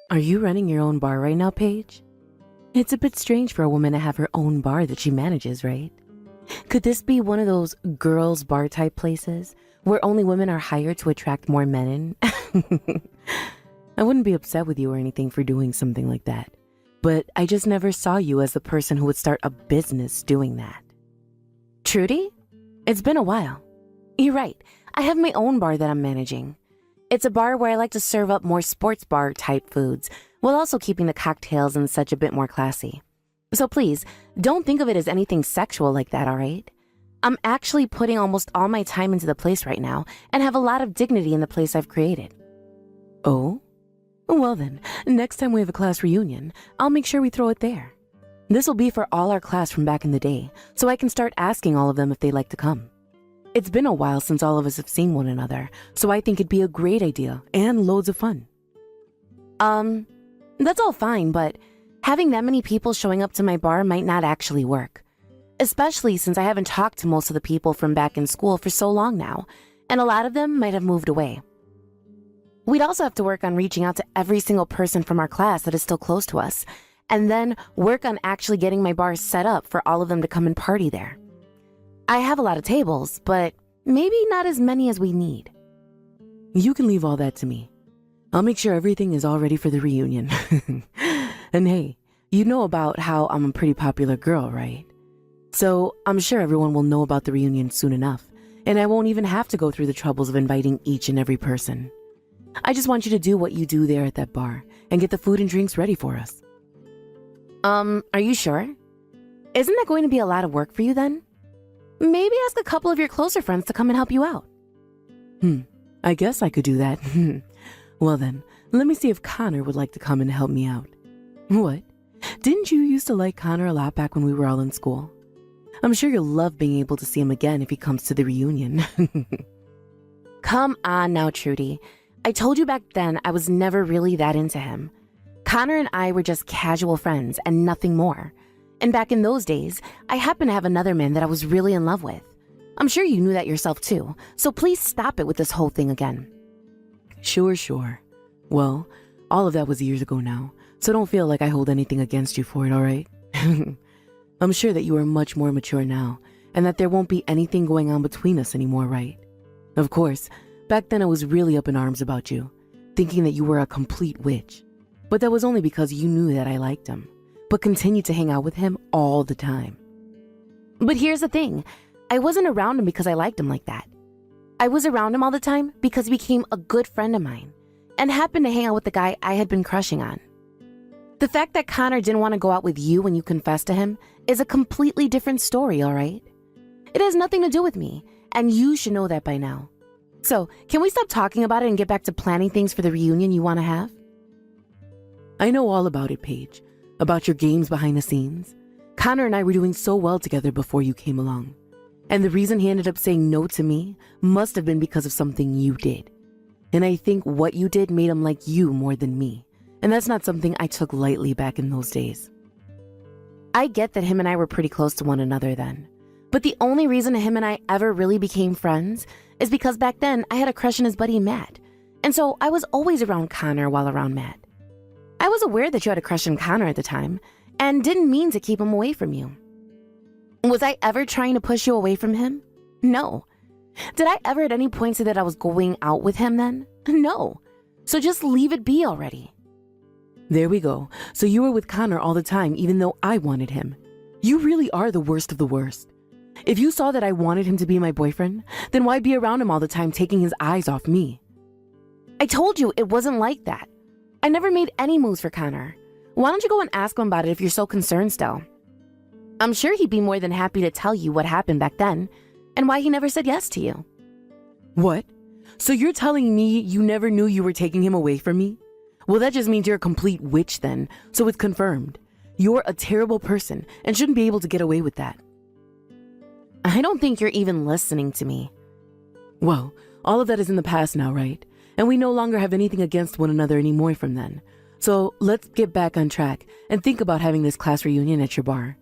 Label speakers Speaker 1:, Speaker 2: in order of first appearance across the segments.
Speaker 1: Are you running your own bar right now, Paige? It's a bit strange for a woman to have her own bar that she manages, right? Could this be one of those girls' bar type places where only women are hired to attract more men in? I wouldn't be upset with you or anything for doing something like that, but I just never saw you as the person who would start a business doing that. Trudy? It's been a while. You're right. I have my own bar that I'm managing. It's a bar where I like to serve up more sports bar type foods while also keeping the cocktails and such a bit more classy. So please, don't think of it as anything sexual like that, all right? I'm actually putting almost all my time into the place right now and have a lot of dignity in the place I've created. Oh? Well then, next time we have a class reunion, I'll make sure we throw it there. This will be for all our class from back in the day, so I can start asking all of them if they'd like to come. It's been a while since all of us have seen one another, so I think it'd be a great idea and loads of fun. That's all fine, but having that many people showing up to my bar might not actually work. Especially since I haven't talked to most of the people from back in school for so long now, and a lot of them might have moved away. We'd also have to work on reaching out to every single person from our class that is still close to us, and then work on actually getting my bar set up for all of them to come and party there. I have a lot of tables, but maybe not as many as we need. You can leave all that to me. I'll make sure everything is all ready for the reunion. And hey, you know about how I'm a pretty popular girl, right? So I'm sure everyone will know about the reunion soon enough, and I won't even have to go through the troubles of inviting each and every person. I just want you to do what you do there at that bar and get the food and drinks ready for us. Are you sure? Isn't that going to be a lot of work for you then? Maybe ask a couple of your closer friends to come and help you out. I guess I could do that. Well then, let me see if Connor would like to come and help me out. What? Didn't you used to like Connor a lot back when we were all in school? I'm sure you'll love being able to see him again if he comes to the reunion. Come on now, Trudy. I told you back then I was never really that into him. Connor and I were just casual friends and nothing more. And back in those days, I happened to have another man that I was really in love with. I'm sure you knew that yourself too, so please stop it with this whole thing again. Sure. Well, all of that was years ago now, so don't feel like I hold anything against you for it, all right? I'm sure that you are much more mature now, and that there won't be anything going on between us anymore, right? Of course, back then I was really up in arms about you, thinking that you were a complete witch. But that was only because you knew that I liked him, but continued to hang out with him all the time. But here's the thing, I wasn't around him because I liked him like that. I was around him all the time because he became a good friend of mine, and happened to hang out with the guy I had been crushing on. The fact that Connor didn't want to go out with you when you confessed to him is a completely different story, all right? It has nothing to do with me, and you should know that by now. So, can we stop talking about it and get back to planning things for the reunion you want to have? I know all about it, Paige. About your games behind the scenes. Connor and I were doing so well together before you came along. And the reason he ended up saying no to me must have been because of something you did. And I think what you did made him like you more than me. And that's not something I took lightly back in those days. I get that him and I were pretty close to one another then. But the only reason him and I ever really became friends is because back then I had a crush on his buddy Matt. And so I was always around Connor while around Matt. I was aware that you had a crush on Connor at the time and didn't mean to keep him away from you. Was I ever trying to push you away from him? No. Did I ever at any point say that I was going out with him then? No. So just leave it be already. There we go. So you were with Connor all the time even though I wanted him. You really are the worst of the worst. If you saw that I wanted him to be my boyfriend, then why be around him all the time taking his eyes off me? I told you it wasn't like that. I never made any moves for Connor. Why don't you go and ask him about it if you're so concerned still? I'm sure he'd be more than happy to tell you what happened back then and why he never said yes to you. What? So you're telling me you never knew you were taking him away from me? Well, that just means you're a complete witch then, so it's confirmed. You're a terrible person and shouldn't be able to get away with that. I don't think you're even listening to me. Well, all of that is in the past now, right? And we no longer have anything against one another anymore from then. So let's get back on track and think about having this class reunion at your bar.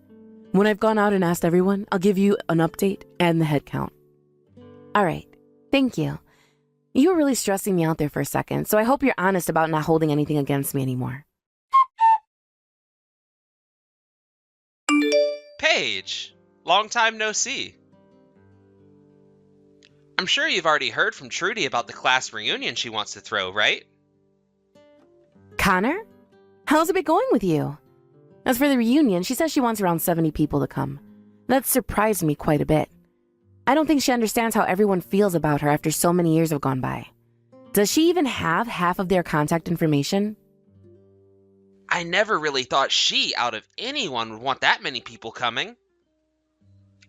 Speaker 1: When I've gone out and asked everyone, I'll give you an update and the head count. All right. Thank you. You were really stressing me out there for a second, so I hope you're honest about not holding anything against me anymore.
Speaker 2: Paige, long time no see. I'm sure you've already heard from Trudy about the class reunion she wants to throw, right?
Speaker 1: Connor? How's it been going with you? As for the reunion, she says she wants around 70 people to come. That surprised me quite a bit. I don't think she understands how everyone feels about her after so many years have gone by. Does she even have half of their contact information?
Speaker 2: I never really thought she, out of anyone, would want that many people coming.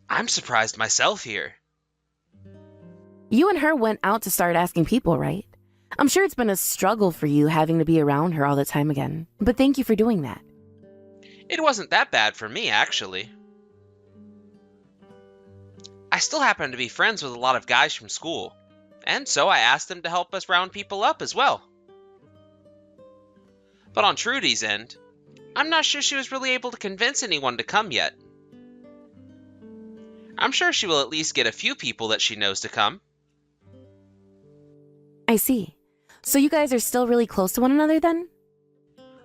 Speaker 2: I'm surprised myself here.
Speaker 1: You and her went out to start asking people, right? I'm sure it's been a struggle for you having to be around her all the time again, but thank you for doing that.
Speaker 2: It wasn't that bad for me, actually. I still happen to be friends with a lot of guys from school, and so I asked them to help us round people up as well. But on Trudy's end, I'm not sure she was really able to convince anyone to come yet. I'm sure she will at least get a few people that she knows to come.
Speaker 1: I see. So you guys are still really close to one another then?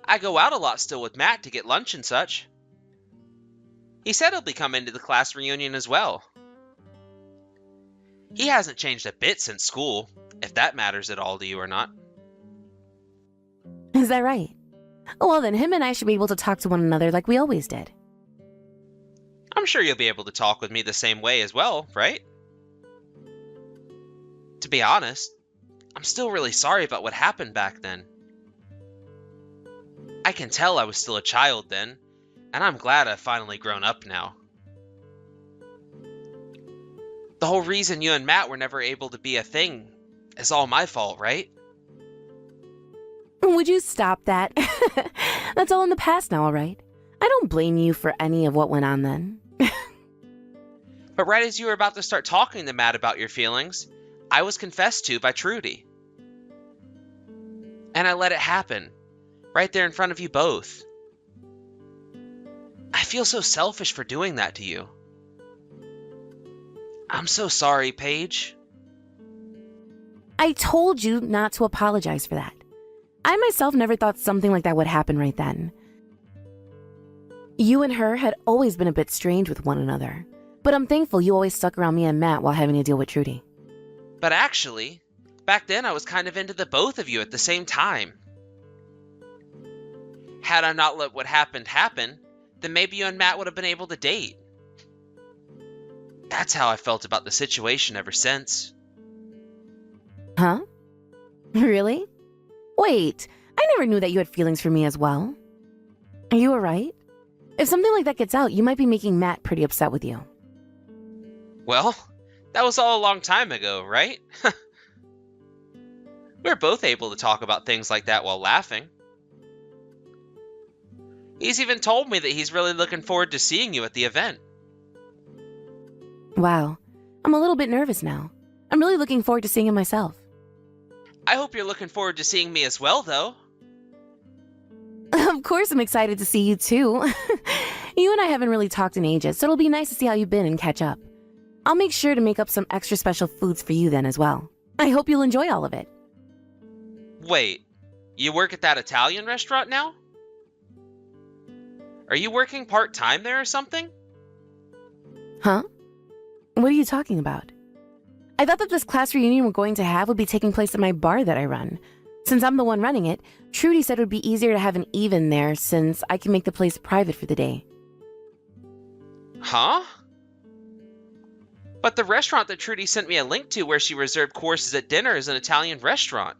Speaker 2: I go out a lot still with Matt to get lunch and such. He said he'll be coming to the class reunion as well. He hasn't changed a bit since school, if that matters at all to you or not.
Speaker 1: Is that right? Well then, him and I should be able to talk to one another like we always did.
Speaker 2: I'm sure you'll be able to talk with me the same way as well, right? To be honest, I'm still really sorry about what happened back then. I can tell I was still a child then, and I'm glad I've finally grown up now. The whole reason you and Matt were never able to be a thing is all my fault, right?
Speaker 1: Would you stop that? That's all in the past now, all right? I don't blame you for any of what went on then.
Speaker 2: But right as you were about to start talking to Matt about your feelings, I was confessed to by Trudy. And I let it happen, right there in front of you both. I feel so selfish for doing that to you. I'm so sorry, Paige.
Speaker 1: I told you not to apologize for that. I myself never thought something like that would happen right then. You and her had always been a bit strange with one another, but I'm thankful you always stuck around me and Matt while having to deal with Trudy.
Speaker 2: But actually, back then I was kind of into the both of you at the same time. Had I not let what happened happen, then maybe you and Matt would have been able to date. That's how I felt about the situation ever since.
Speaker 1: Huh? Really? Wait, I never knew that you had feelings for me as well. Are you alright? If something like that gets out, you might be making Matt pretty upset with you.
Speaker 2: Well, that was all a long time ago, right? We're both able to talk about things like that while laughing. He's even told me that he's really looking forward to seeing you at the event.
Speaker 1: Wow, I'm a little bit nervous now. I'm really looking forward to seeing him myself.
Speaker 2: I hope you're looking forward to seeing me as well, though.
Speaker 1: Of course I'm excited to see you too. You and I haven't really talked in ages, so it'll be nice to see how you've been and catch up. I'll make sure to make up some extra special foods for you then as well. I hope you'll enjoy all of it.
Speaker 2: Wait, you work at that Italian restaurant now? Are you working part-time there or something?
Speaker 1: Huh? What are you talking about? I thought that this class reunion we're going to have would be taking place at my bar that I run. Since I'm the one running it, Trudy said it would be easier to have an even there since I can make the place private for the day.
Speaker 2: Huh? But the restaurant that Trudy sent me a link to where she reserved courses at dinner is an Italian restaurant.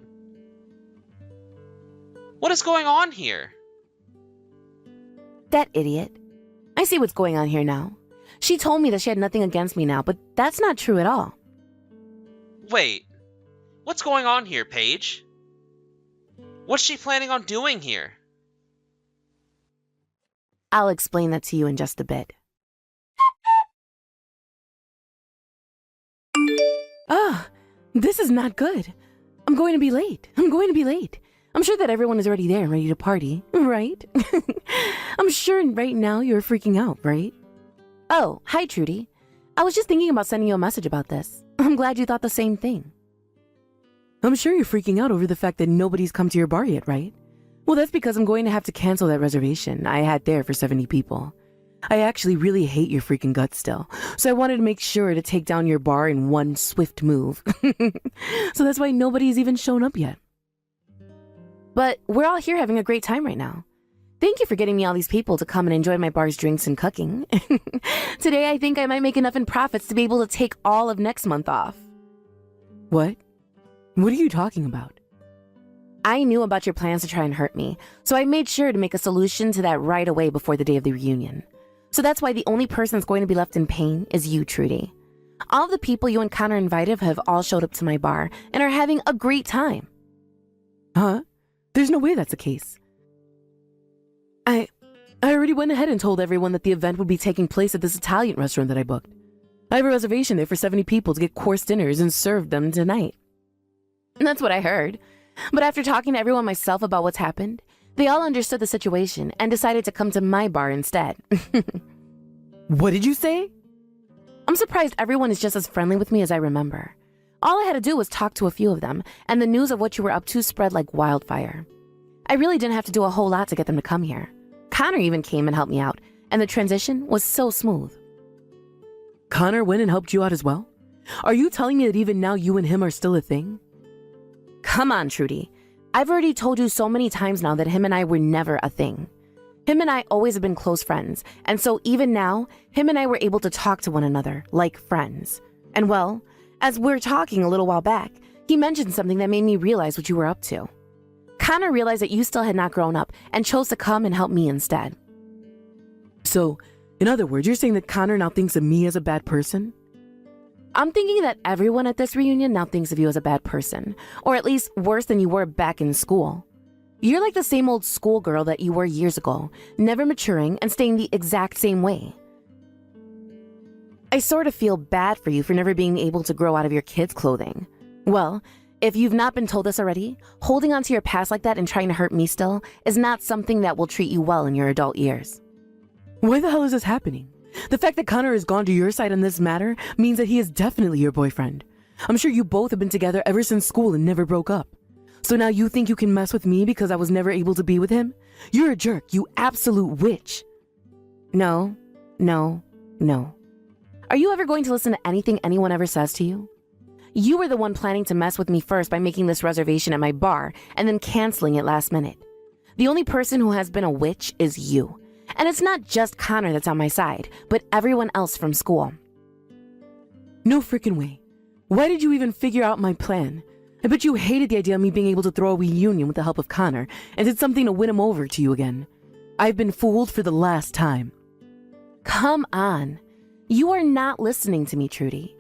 Speaker 2: What is going on here?
Speaker 1: That idiot. I see what's going on here now. She told me that she had nothing against me now, but that's not true at all.
Speaker 2: Wait, what's going on here, Paige? What's she planning on doing here?
Speaker 1: I'll explain that to you in just a bit. Ah, this is not good. I'm going to be late. I'm sure that everyone is already there and ready to party, right? I'm sure right now you're freaking out, right? Oh, hi, Trudy. I was just thinking about sending you a message about this. I'm glad you thought the same thing.
Speaker 3: I'm sure you're freaking out over the fact that nobody's come to your bar yet, right? Well, that's because I'm going to have to cancel that reservation I had there for 70 people. I actually really hate your freaking guts still, so I wanted to make sure to take down your bar in one swift move. So that's why nobody's even shown up yet.
Speaker 1: But we're all here having a great time right now. Thank you for getting me all these people to come and enjoy my bar's drinks and cooking. Today, I think I might make enough in profits to be able to take all of next month off.
Speaker 3: What? What are you talking about?
Speaker 1: I knew about your plans to try and hurt me, so I made sure to make a solution to that right away before the day of the reunion. So that's why the only person that's going to be left in pain is you, Trudy. All of the people you and Connor invited have all showed up to my bar and are having a great time.
Speaker 3: Huh? There's no way that's the case. I already went ahead and told everyone that the event would be taking place at this Italian restaurant that I booked. I have a reservation there for 70 people to get course dinners and serve them tonight.
Speaker 1: That's what I heard. But after talking to everyone myself about what's happened, they all understood the situation and decided to come to my bar instead.
Speaker 3: What did you say?
Speaker 1: I'm surprised everyone is just as friendly with me as I remember. All I had to do was talk to a few of them, and the news of what you were up to spread like wildfire. I really didn't have to do a whole lot to get them to come here. Connor even came and helped me out, and the transition was so smooth.
Speaker 3: Connor went and helped you out as well? Are you telling me that even now you and him are still a thing?
Speaker 1: Come on, Trudy. I've already told you so many times now that him and I were never a thing. Him and I always have been close friends, and so even now, him and I were able to talk to one another like friends. And well, as we were talking a little while back, he mentioned something that made me realize what you were up to. Connor realized that you still had not grown up and chose to come and help me instead.
Speaker 3: So, in other words, you're saying that Connor now thinks of me as a bad person?
Speaker 1: I'm thinking that everyone at this reunion now thinks of you as a bad person, or at least worse than you were back in school. You're like the same old schoolgirl that you were years ago, never maturing and staying the exact same way. I sort of feel bad for you for never being able to grow out of your kids' clothing. Well, if you've not been told this already, holding on to your past like that and trying to hurt me still is not something that will treat you well in your adult years.
Speaker 3: Why the hell is this happening? The fact that Connor has gone to your side on this matter means that he is definitely your boyfriend. I'm sure you both have been together ever since school and never broke up. So now you think you can mess with me because I was never able to be with him? You're a jerk, you absolute witch.
Speaker 1: No. Are you ever going to listen to anything anyone ever says to you? You were the one planning to mess with me first by making this reservation at my bar and then canceling it last minute. The only person who has been a witch is you. And it's not just Connor that's on my side, but everyone else from school.
Speaker 3: No freaking way. Why did you even figure out my plan? I bet you hated the idea of me being able to throw a reunion with the help of Connor and did something to win him over to you again. I've been fooled for the last time.
Speaker 1: Come on. You are not listening to me, Trudy.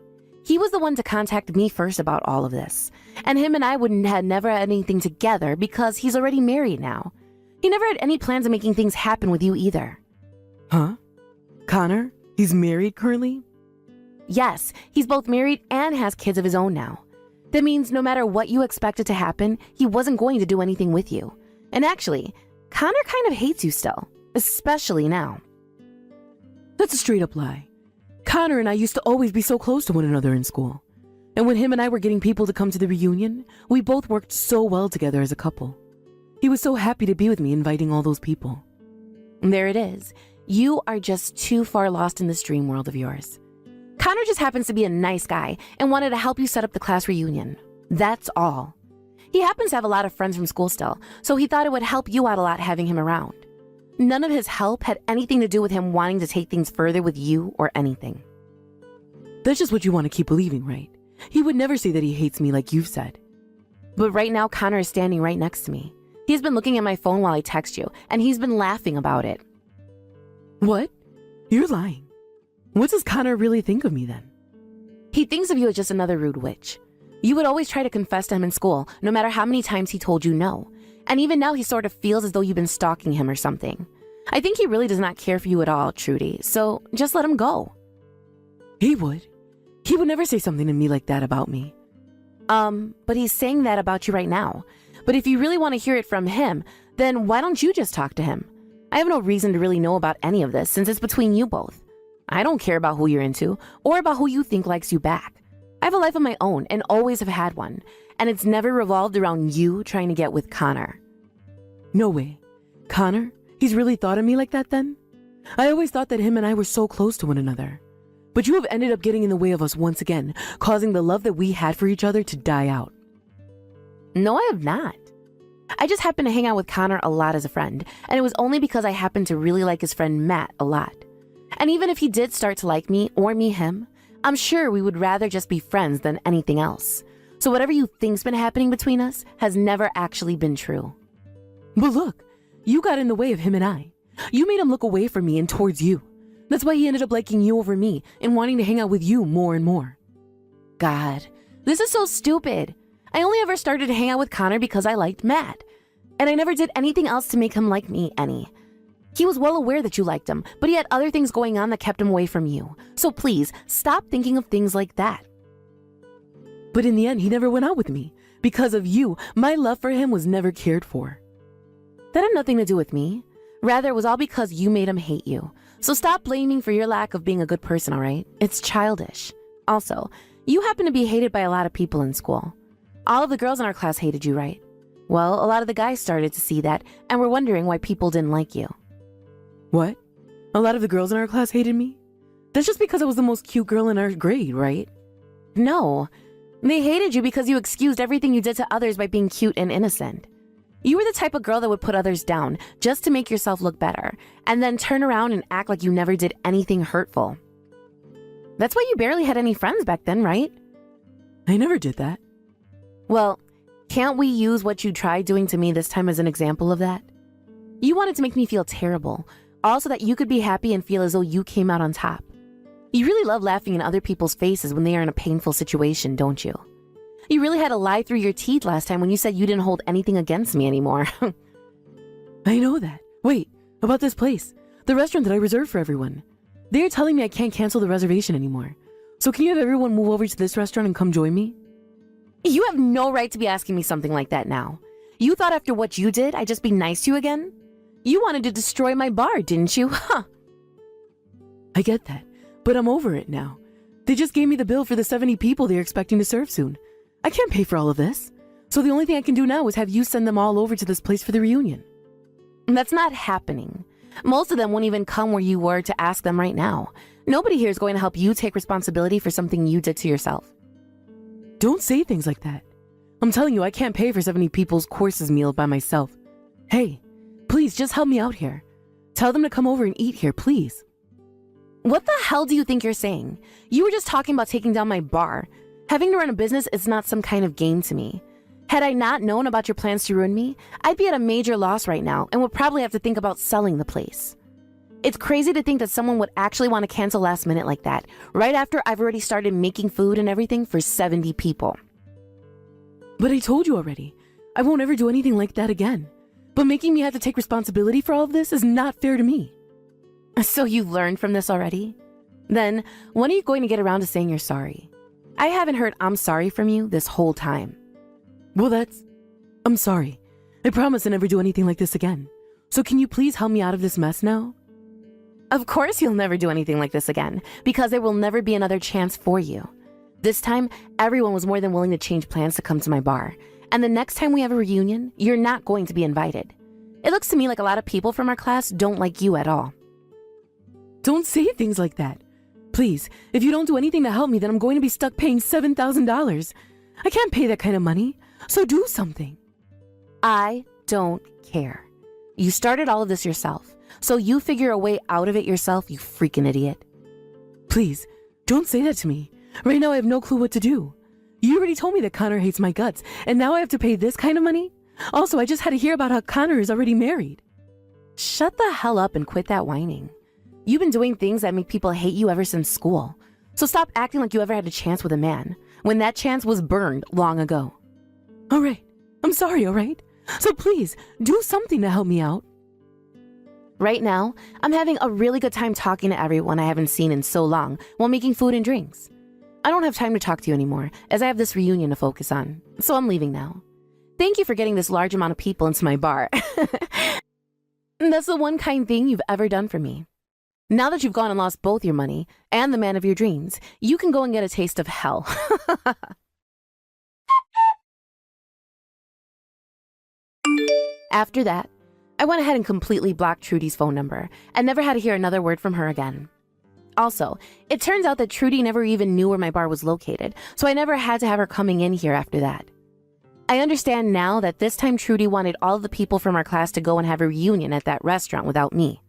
Speaker 1: He was the one to contact me first about all of this. And him and I wouldn't have never had anything together because he's already married now. He never had any plans of making things happen with you either.
Speaker 3: Huh? Connor? He's married currently?
Speaker 1: Yes, he's both married and has kids of his own now. That means no matter what you expected to happen, he wasn't going to do anything with you. And actually, Connor kind of hates you still, especially now.
Speaker 3: That's a straight up lie. Connor and I used to always be so close to one another in school. And when him and I were getting people to come to the reunion, we both worked so well together as a couple. He was so happy to be with me inviting all those people.
Speaker 1: There it is. You are just too far lost in this dream world of yours. Connor just happens to be a nice guy and wanted to help you set up the class reunion. That's all. He happens to have a lot of friends from school still, so he thought it would help you out a lot having him around. None of his help had anything to do with him wanting to take things further with you or anything.
Speaker 3: That's just what you want to keep believing, right? He would never say that he hates me like you've said.
Speaker 1: But right now, Connor is standing right next to me. He's been looking at my phone while I text you, and he's been laughing about it.
Speaker 3: What? You're lying. What does Connor really think of me then?
Speaker 1: He thinks of you as just another rude witch. You would always try to confess to him in school, no matter how many times he told you no. And even now he sort of feels as though you've been stalking him or something. I think he really does not care for you at all, Trudy, so just let him go.
Speaker 3: He would. He would never say something to me like that about me.
Speaker 1: But he's saying that about you right now. But if you really want to hear it from him, then why don't you just talk to him? I have no reason to really know about any of this since it's between you both. I don't care about who you're into or about who you think likes you back. I have a life of my own and always have had one. and it's never revolved around you trying to get with Connor.
Speaker 3: No way. Connor? He's really thought of me like that then? I always thought that him and I were so close to one another. But you have ended up getting in the way of us once again, causing the love that we had for each other to die out.
Speaker 1: No, I have not. I just happened to hang out with Connor a lot as a friend, and it was only because I happened to really like his friend Matt a lot. And even if he did start to like me or me him, I'm sure we would rather just be friends than anything else. So whatever you think's been happening between us has never actually been true.
Speaker 3: But look, you got in the way of him and I. You made him look away from me and towards you. That's why he ended up liking you over me and wanting to hang out with you more and more.
Speaker 1: God, this is so stupid. I only ever started to hang out with Connor because I liked Matt. And I never did anything else to make him like me any. He was well aware that you liked him, but he had other things going on that kept him away from you. So please, stop thinking of things like that.
Speaker 3: But in the end, he never went out with me. Because of you, my love for him was never cared for.
Speaker 1: That had nothing to do with me. Rather, it was all because you made him hate you. So stop blaming for your lack of being a good person, all right? It's childish. Also, you happen to be hated by a lot of people in school. All of the girls in our class hated you, right? Well, a lot of the guys started to see that and were wondering why people didn't like you.
Speaker 3: What? A lot of the girls in our class hated me? That's just because I was the most cute girl in our grade, right?
Speaker 1: No. They hated you because you excused everything you did to others by being cute and innocent. You were the type of girl that would put others down just to make yourself look better, and then turn around and act like you never did anything hurtful. That's why you barely had any friends back then, right?
Speaker 3: I never did that.
Speaker 1: Well, can't we use what you tried doing to me this time as an example of that? You wanted to make me feel terrible, all so that you could be happy and feel as though you came out on top. You really love laughing in other people's faces when they are in a painful situation, don't you? You really had to lie through your teeth last time when you said you didn't hold anything against me anymore.
Speaker 3: I know that. Wait, about this place. The restaurant that I reserved for everyone. They're telling me I can't cancel the reservation anymore. So can you have everyone move over to this restaurant and come join me?
Speaker 1: You have no right to be asking me something like that now. You thought after what you did, I'd just be nice to you again? You wanted to destroy my bar, didn't you? Huh?
Speaker 3: I get that, but I'm over it now. They just gave me the bill for the 70 people they're expecting to serve soon. I can't pay for all of this. So the only thing I can do now is have you send them all over to this place for the reunion.
Speaker 1: That's not happening. Most of them won't even come where you were to ask them right now. Nobody here is going to help you take responsibility for something you did to yourself.
Speaker 3: Don't say things like that. I'm telling you, I can't pay for 70 people's courses meal by myself. Hey, please just help me out here. Tell them to come over and eat here, please.
Speaker 1: What the hell do you think you're saying? You were just talking about taking down my bar. Having to run a business is not some kind of game to me. Had I not known about your plans to ruin me, I'd be at a major loss right now and would probably have to think about selling the place. It's crazy to think that someone would actually want to cancel last minute like that, right after I've already started making food and everything for 70 people.
Speaker 3: But I told you already, I won't ever do anything like that again. But making me have to take responsibility for all of this is not fair to me.
Speaker 1: So you've learned from this already? Then, when are you going to get around to saying you're sorry? I haven't heard I'm sorry from you this whole time.
Speaker 3: Well, I'm sorry. I promise to never do anything like this again. So can you please help me out of this mess now?
Speaker 1: Of course you'll never do anything like this again, because there will never be another chance for you. This time, everyone was more than willing to change plans to come to my bar. And the next time we have a reunion, you're not going to be invited. It looks to me like a lot of people from our class don't like you at all.
Speaker 3: Don't say things like that. Please, if you don't do anything to help me, then I'm going to be stuck paying $7,000. I can't pay that kind of money, so do something.
Speaker 1: I don't care. You started all of this yourself, so you figure a way out of it yourself, you freaking idiot.
Speaker 3: Please, don't say that to me. Right now I have no clue what to do. You already told me that Connor hates my guts, and now I have to pay this kind of money? Also, I just had to hear about how Connor is already married.
Speaker 1: Shut the hell up and quit that whining. You've been doing things that make people hate you ever since school. So stop acting like you ever had a chance with a man, when that chance was burned long ago.
Speaker 3: All right. I'm sorry, all right? So please, do something to help me out.
Speaker 1: Right now, I'm having a really good time talking to everyone I haven't seen in so long while making food and drinks. I don't have time to talk to you anymore, as I have this reunion to focus on, so I'm leaving now. Thank you for getting this large amount of people into my bar. That's the one kind thing you've ever done for me. Now that you've gone and lost both your money and the man of your dreams, you can go and get a taste of hell. After that, I went ahead and completely blocked Trudy's phone number and never had to hear another word from her again. Also, it turns out that Trudy never even knew where my bar was located, so I never had to have her coming in here after that. I understand now that this time Trudy wanted all of the people from our class to go and have a reunion at that restaurant without me.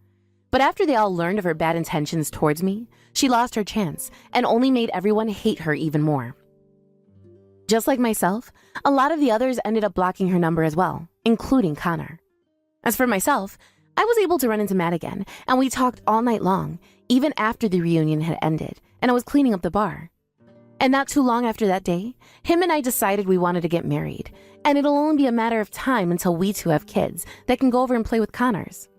Speaker 1: But after they all learned of her bad intentions towards me, she lost her chance and only made everyone hate her even more. Just like myself, a lot of the others ended up blocking her number as well, including Connor. As for myself, I was able to run into Matt again, and we talked all night long, even after the reunion had ended, and I was cleaning up the bar. And not too long after that day, him and I decided we wanted to get married, and it'll only be a matter of time until we two have kids that can go over and play with Connors.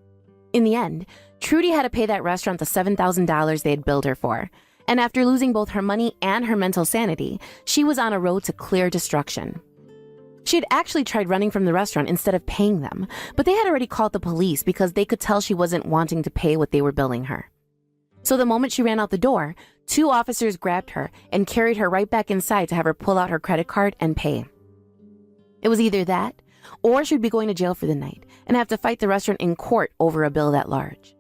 Speaker 1: In the end, Trudy had to pay that restaurant the $7,000 they had billed her for, and after losing both her money and her mental sanity, she was on a road to clear destruction. She had actually tried running from the restaurant instead of paying them, but they had already called the police because they could tell she wasn't wanting to pay what they were billing her. So the moment she ran out the door, 2 officers grabbed her and carried her right back inside to have her pull out her credit card and pay. It was either that, or she'd be going to jail for the night and have to fight the restaurant in court over a bill that large.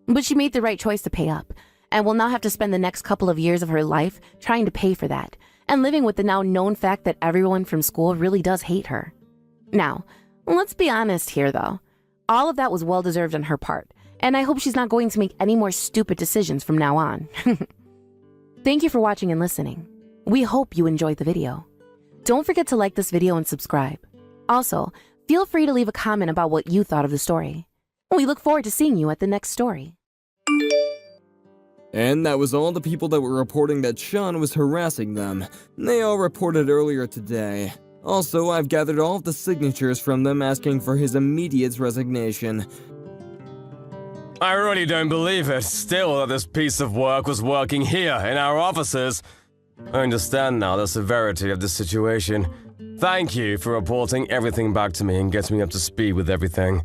Speaker 1: But she made the right choice to pay up, and will now have to spend the next couple of years of her life trying to pay for that, and living with the now known fact that everyone from school really does hate her. Now, let's be honest here though. All of that was well deserved on her part, and I hope she's not going to make any more stupid decisions from now on. Thank you for watching and listening. We hope you enjoyed the video. Don't forget to like this video and subscribe. Also, feel free to leave a comment about what you thought of the story. We look forward to seeing you at the next story.
Speaker 4: And that was all the people that were reporting that Sean was harassing them. They all reported earlier today. Also, I've gathered all of the signatures from them asking for his immediate resignation.
Speaker 5: I really don't believe it, still, that this piece of work was working here, in our offices. I understand now the severity of the situation. Thank you for reporting everything back to me and getting me up to speed with everything.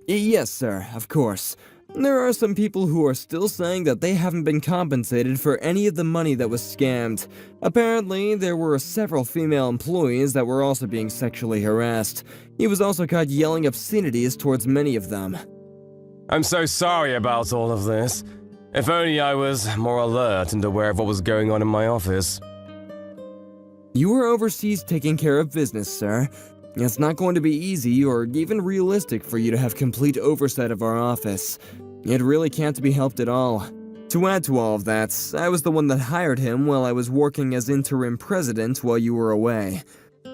Speaker 4: Yes, sir, of course. There are some people who are still saying that they haven't been compensated for any of the money that was scammed. Apparently, there were several female employees that were also being sexually harassed. He was also caught yelling obscenities towards many of them.
Speaker 5: I'm so sorry about all of this. If only I was more alert and aware of what was going on in my office.
Speaker 4: You were overseas taking care of business, sir. It's not going to be easy or even realistic for you to have complete oversight of our office. It really can't be helped at all. To add to all of that, I was the one that hired him while I was working as interim president while you were away.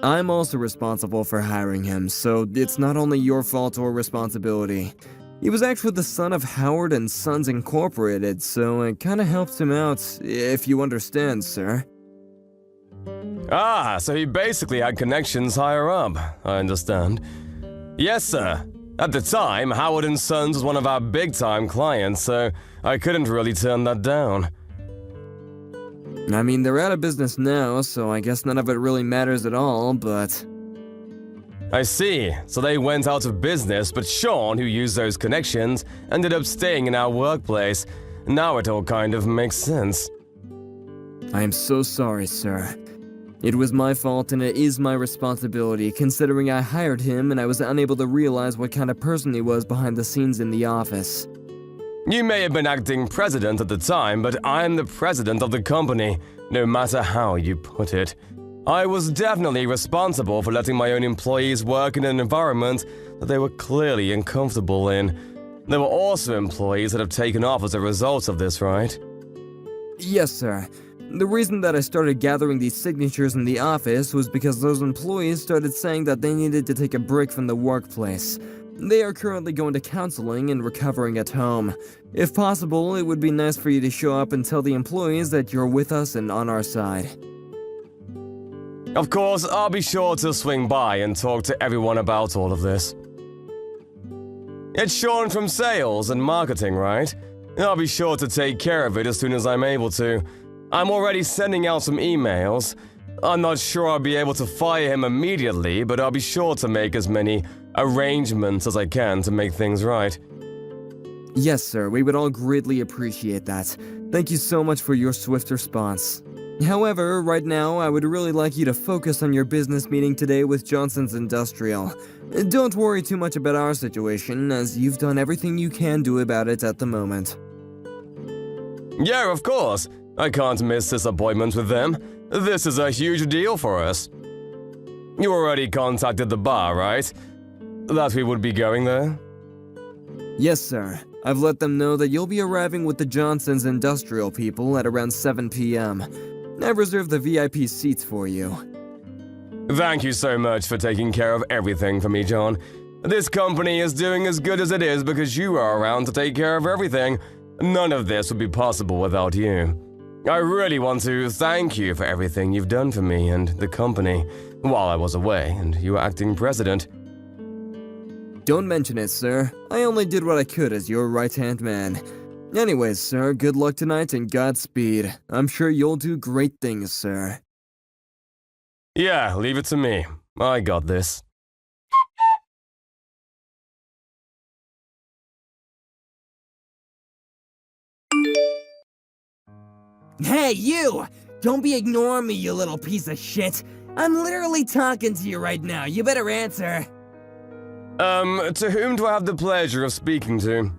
Speaker 4: I'm also responsible for hiring him, so it's not only your fault or responsibility. He was actually the son of Howard and Sons Incorporated, so it kinda helps him out, if you understand, sir.
Speaker 5: Ah, so he basically had connections higher up, I understand. Yes, sir. At the time, Howard and Sons was one of our big-time clients, so I couldn't really turn that down.
Speaker 4: I mean, they're out of business now, so I guess none of it really matters at all, but...
Speaker 5: I see. So they went out of business, but Sean, who used those connections, ended up staying in our workplace. Now it all kind of makes sense.
Speaker 4: I am so sorry, sir. It was my fault and it is my responsibility, considering I hired him and I was unable to realize what kind of person he was behind the scenes in the office.
Speaker 5: You may have been acting president at the time, but I'm the president of the company, no matter how you put it. I was definitely responsible for letting my own employees work in an environment that they were clearly uncomfortable in. There were also employees that have taken off as a result of this, right?
Speaker 4: Yes, sir. The reason that I started gathering these signatures in the office was because those employees started saying that they needed to take a break from the workplace. They are currently going to counseling and recovering at home. If possible, it would be nice for you to show up and tell the employees that you're with us and on our side.
Speaker 5: Of course, I'll be sure to swing by and talk to everyone about all of this. It's Sean from sales and marketing, right? I'll be sure to take care of it as soon as I'm able to. I'm already sending out some emails. I'm not sure I'll be able to fire him immediately, but I'll be sure to make as many arrangements as I can to make things right.
Speaker 4: Yes, sir. We would all greatly appreciate that. Thank you so much for your swift response. However, right now, I would really like you to focus on your business meeting today with Johnson's Industrial. Don't worry too much about our situation, as you've done everything you can do about it at the moment.
Speaker 5: Yeah, of course. I can't miss this appointment with them. This is a huge deal for us. You already contacted the bar, right? That we would be going there?
Speaker 4: Yes, sir. I've let them know that you'll be arriving with the Johnson's Industrial people at around 7 p.m. I've reserved the VIP seats for you.
Speaker 5: Thank you so much for taking care of everything for me, John. This company is doing as good as it is because you are around to take care of everything. None of this would be possible without you. I really want to thank you for everything you've done for me and the company while I was away and you were acting president.
Speaker 4: Don't mention it, sir. I only did what I could as your right-hand man. Anyways, sir, good luck tonight and Godspeed. I'm sure you'll do great things, sir.
Speaker 5: Yeah, leave it to me. I got this.
Speaker 4: Hey, you! Don't be ignoring me, you little piece of shit! I'm literally talking to you right now. You better answer.
Speaker 5: To whom do I have the pleasure of speaking to?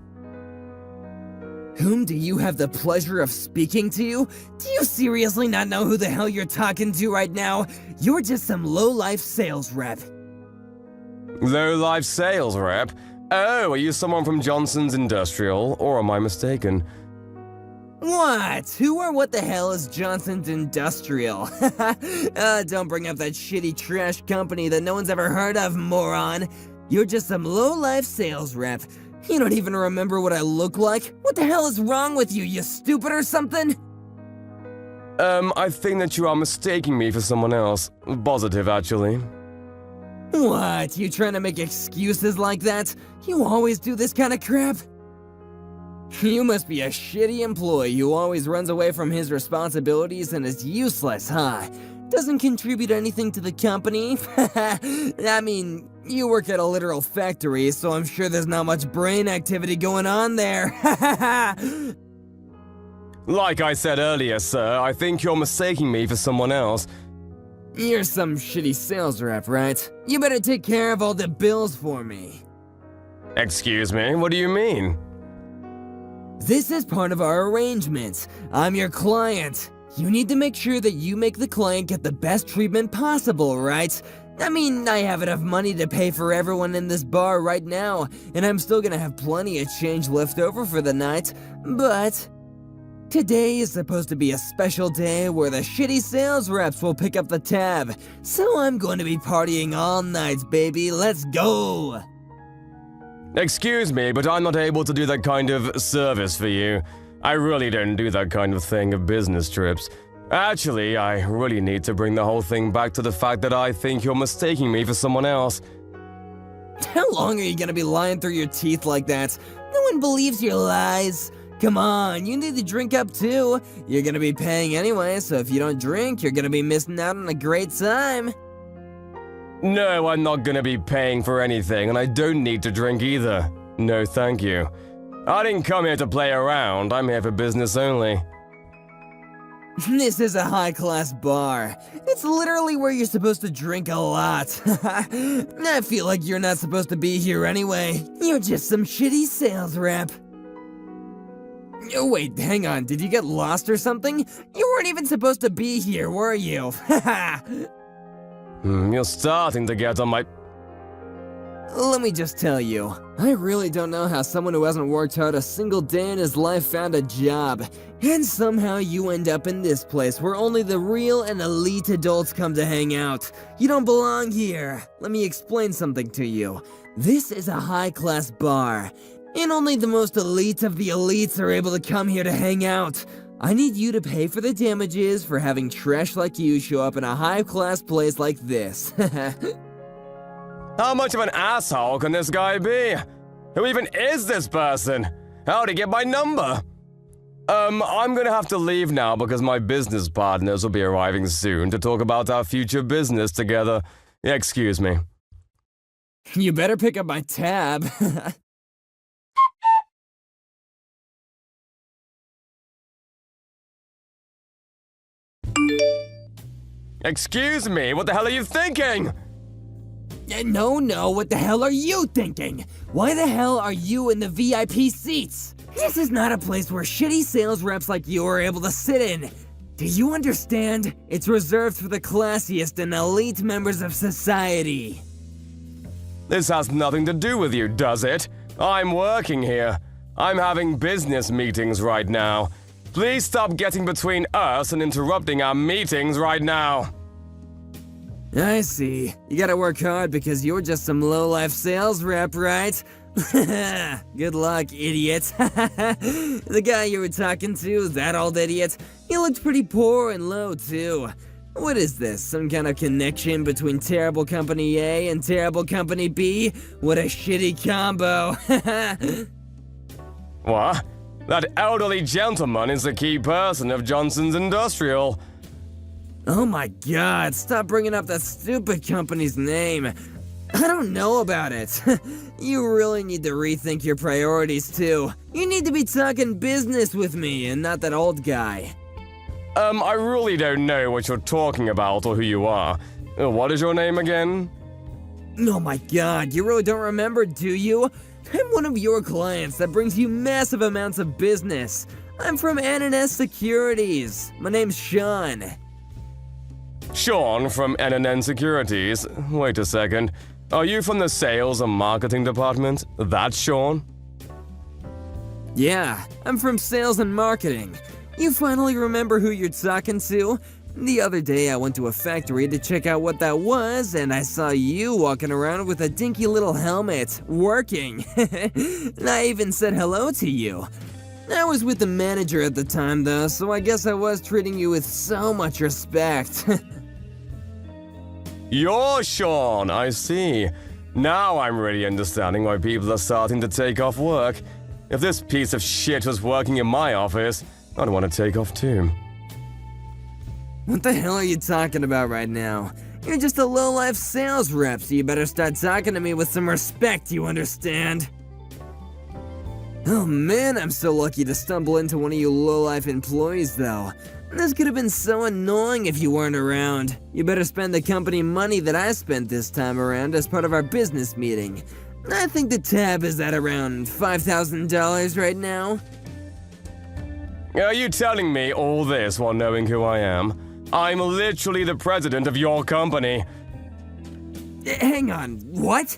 Speaker 4: Whom do you have the pleasure of speaking to? Do you seriously not know who the hell you're talking to right now? You're just some low-life sales rep.
Speaker 5: Low-life sales rep? Oh, are you someone from Johnson's Industrial, or am I mistaken?
Speaker 4: What? Who or what the hell is Johnson's Industrial? Don't bring up that shitty trash company that no one's ever heard of, moron. You're just some low-life sales rep. You don't even remember what I look like? What the hell is wrong with you? You stupid or something?
Speaker 5: I think that you are mistaking me for someone else. Positive, actually.
Speaker 4: What? You trying to make excuses like that? You always do this kind of crap? You must be a shitty employee who always runs away from his responsibilities and is useless, huh? Doesn't contribute anything to the company? I mean, you work at a literal factory, so I'm sure there's not much brain activity going on there.
Speaker 5: Like I said earlier, sir, I think you're mistaking me for someone else.
Speaker 4: You're some shitty sales rep, right? You better take care of all the bills for me.
Speaker 5: Excuse me, what do you mean?
Speaker 4: This is part of our arrangement. I'm your client. You need to make sure that you make the client get the best treatment possible, right? I mean, I have enough money to pay for everyone in this bar right now, and I'm still gonna have plenty of change left over for the night, but today is supposed to be a special day where the shitty sales reps will pick up the tab, so I'm going to be partying all night, baby. Let's go!
Speaker 5: Excuse me, but I'm not able to do that kind of service for you. I really don't do that kind of thing of business trips. Actually, I really need to bring the whole thing back to the fact that I think you're mistaking me for someone else.
Speaker 4: How long are you gonna be lying through your teeth like that? No one believes your lies. Come on, you need to drink up too. You're gonna be paying anyway, so if you don't drink, you're gonna be missing out on a great time.
Speaker 5: No, I'm not gonna be paying for anything, and I don't need to drink either. No, thank you. I didn't come here to play around, I'm here for business only.
Speaker 4: This is a high-class bar. It's literally where you're supposed to drink a lot. I feel like you're not supposed to be here anyway. You're just some shitty sales rep. Oh, wait, hang on. Did you get lost or something? You weren't even supposed to be here, were you?
Speaker 5: You're starting to get on my...
Speaker 4: Let me just tell you, I really don't know how someone who hasn't worked hard a single day in his life found a job. And somehow you end up in this place where only the real and elite adults come to hang out. You don't belong here. Let me explain something to you. This is a high-class bar, and only the most elite of the elites are able to come here to hang out. I need you to pay for the damages for having trash like you show up in a high-class place like this.
Speaker 5: How much of an asshole can this guy be? Who even is this person? How'd he get my number? I'm gonna have to leave now because my business partners will be arriving soon to talk about our future business together. Excuse me.
Speaker 4: You better pick up my tab.
Speaker 5: Excuse me, what the hell are you thinking?
Speaker 4: No, what the hell are you thinking? Why the hell are you in the VIP seats? This is not a place where shitty sales reps like you are able to sit in. Do you understand? It's reserved for the classiest and elite members of society.
Speaker 5: This has nothing to do with you, does it? I'm working here. I'm having business meetings right now. Please stop getting between us and interrupting our meetings right now.
Speaker 4: I see. You gotta work hard because you're just some low-life sales rep, right? Good luck, idiot. The guy you were talking to, that old idiot, he looked pretty poor and low, too. What is this, some kind of connection between terrible company A and terrible company B? What a shitty combo.
Speaker 5: What? That elderly gentleman is the key person of Johnson's Industrial.
Speaker 4: Oh my god, stop bringing up that stupid company's name. I don't know about it. You really need to rethink your priorities too. You need to be talking business with me and not that old guy.
Speaker 5: I really don't know what you're talking about or who you are. What is your name again?
Speaker 4: Oh my god, you really don't remember, do you? I'm one of your clients that brings you massive amounts of business. I'm from N&S Securities. My name's Sean.
Speaker 5: Sean from NNN Securities. Wait a second. Are you from the sales and marketing department? That's Sean?
Speaker 4: Yeah, I'm from sales and marketing. You finally remember who you're talking to? The other day I went to a factory to check out what that was, and I saw you walking around with a dinky little helmet, working. And I even said hello to you. I was with the manager at the time though, so I guess I was treating you with so much respect.
Speaker 5: You're Sean, I see. Now I'm really understanding why people are starting to take off work. If this piece of shit was working in my office, I'd want to take off too.
Speaker 4: What the hell are you talking about right now? You're just a low-life sales rep, so you better start talking to me with some respect, you understand? Oh man, I'm so lucky to stumble into one of you low-life employees though. This could have been so annoying if you weren't around. You better spend the company money that I spent this time around as part of our business meeting. I think the tab is at around $5,000 right now.
Speaker 5: Are you telling me all this while knowing who I am? I'm literally the president of your company.
Speaker 4: Hang on, what?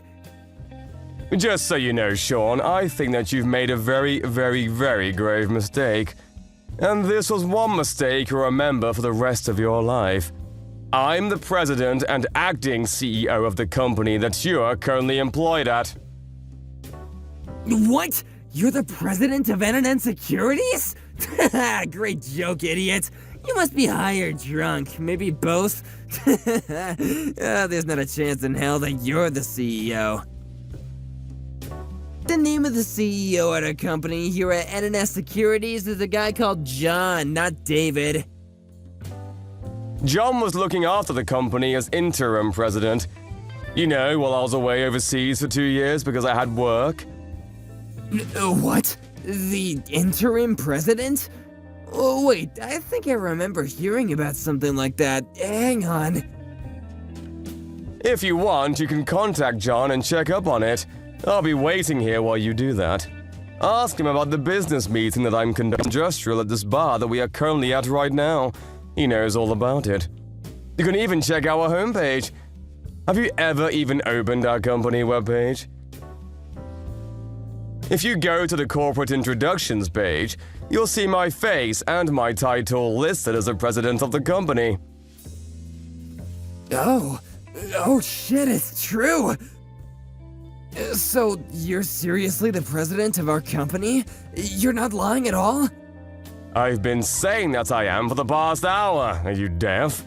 Speaker 5: Just so you know, Sean, I think that you've made a very, very, very grave mistake. And this was one mistake you'll remember for the rest of your life. I'm the president and acting CEO of the company that you're currently employed at.
Speaker 4: What? You're the president of N&N Securities? Great joke, idiot. You must be high or drunk, maybe both. There's not a chance in hell that you're the CEO. The name of the CEO at our company here at N&S Securities is a guy called John, not David.
Speaker 5: John was looking after the company as interim president. You know, while I was away overseas for 2 years because I had work.
Speaker 4: What? The interim president? Oh, wait, I think I remember hearing about something like that. Hang on.
Speaker 5: If you want, you can contact John and check up on it. I'll be waiting here while you do that. Ask him about the business meeting that I'm conducting industrial at this bar that we are currently at right now. He knows all about it. You can even check our homepage. Have you ever even opened our company webpage? If you go to the corporate introductions page, you'll see my face and my title listed as the president of the company.
Speaker 4: Oh shit, it's true. So, you're seriously the president of our company? You're not lying at all?
Speaker 5: I've been saying that I am for the past hour. Are you deaf?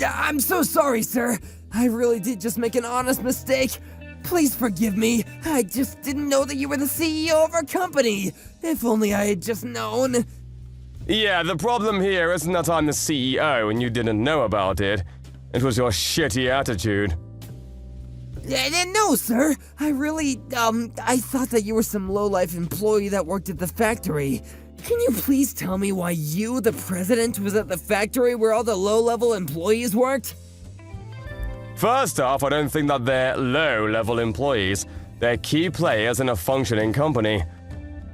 Speaker 4: I'm so sorry, sir. I really did just make an honest mistake. Please forgive me. I just didn't know that you were the CEO of our company. If only I had just known.
Speaker 5: Yeah, the problem here isn't that I'm the CEO and you didn't know about it. It was your shitty attitude.
Speaker 4: No, sir. I really, I thought that you were some low-life employee that worked at the factory. Can you please tell me why you, the president, was at the factory where all the low-level employees worked?
Speaker 5: First off, I don't think that they're low-level employees. They're key players in a functioning company.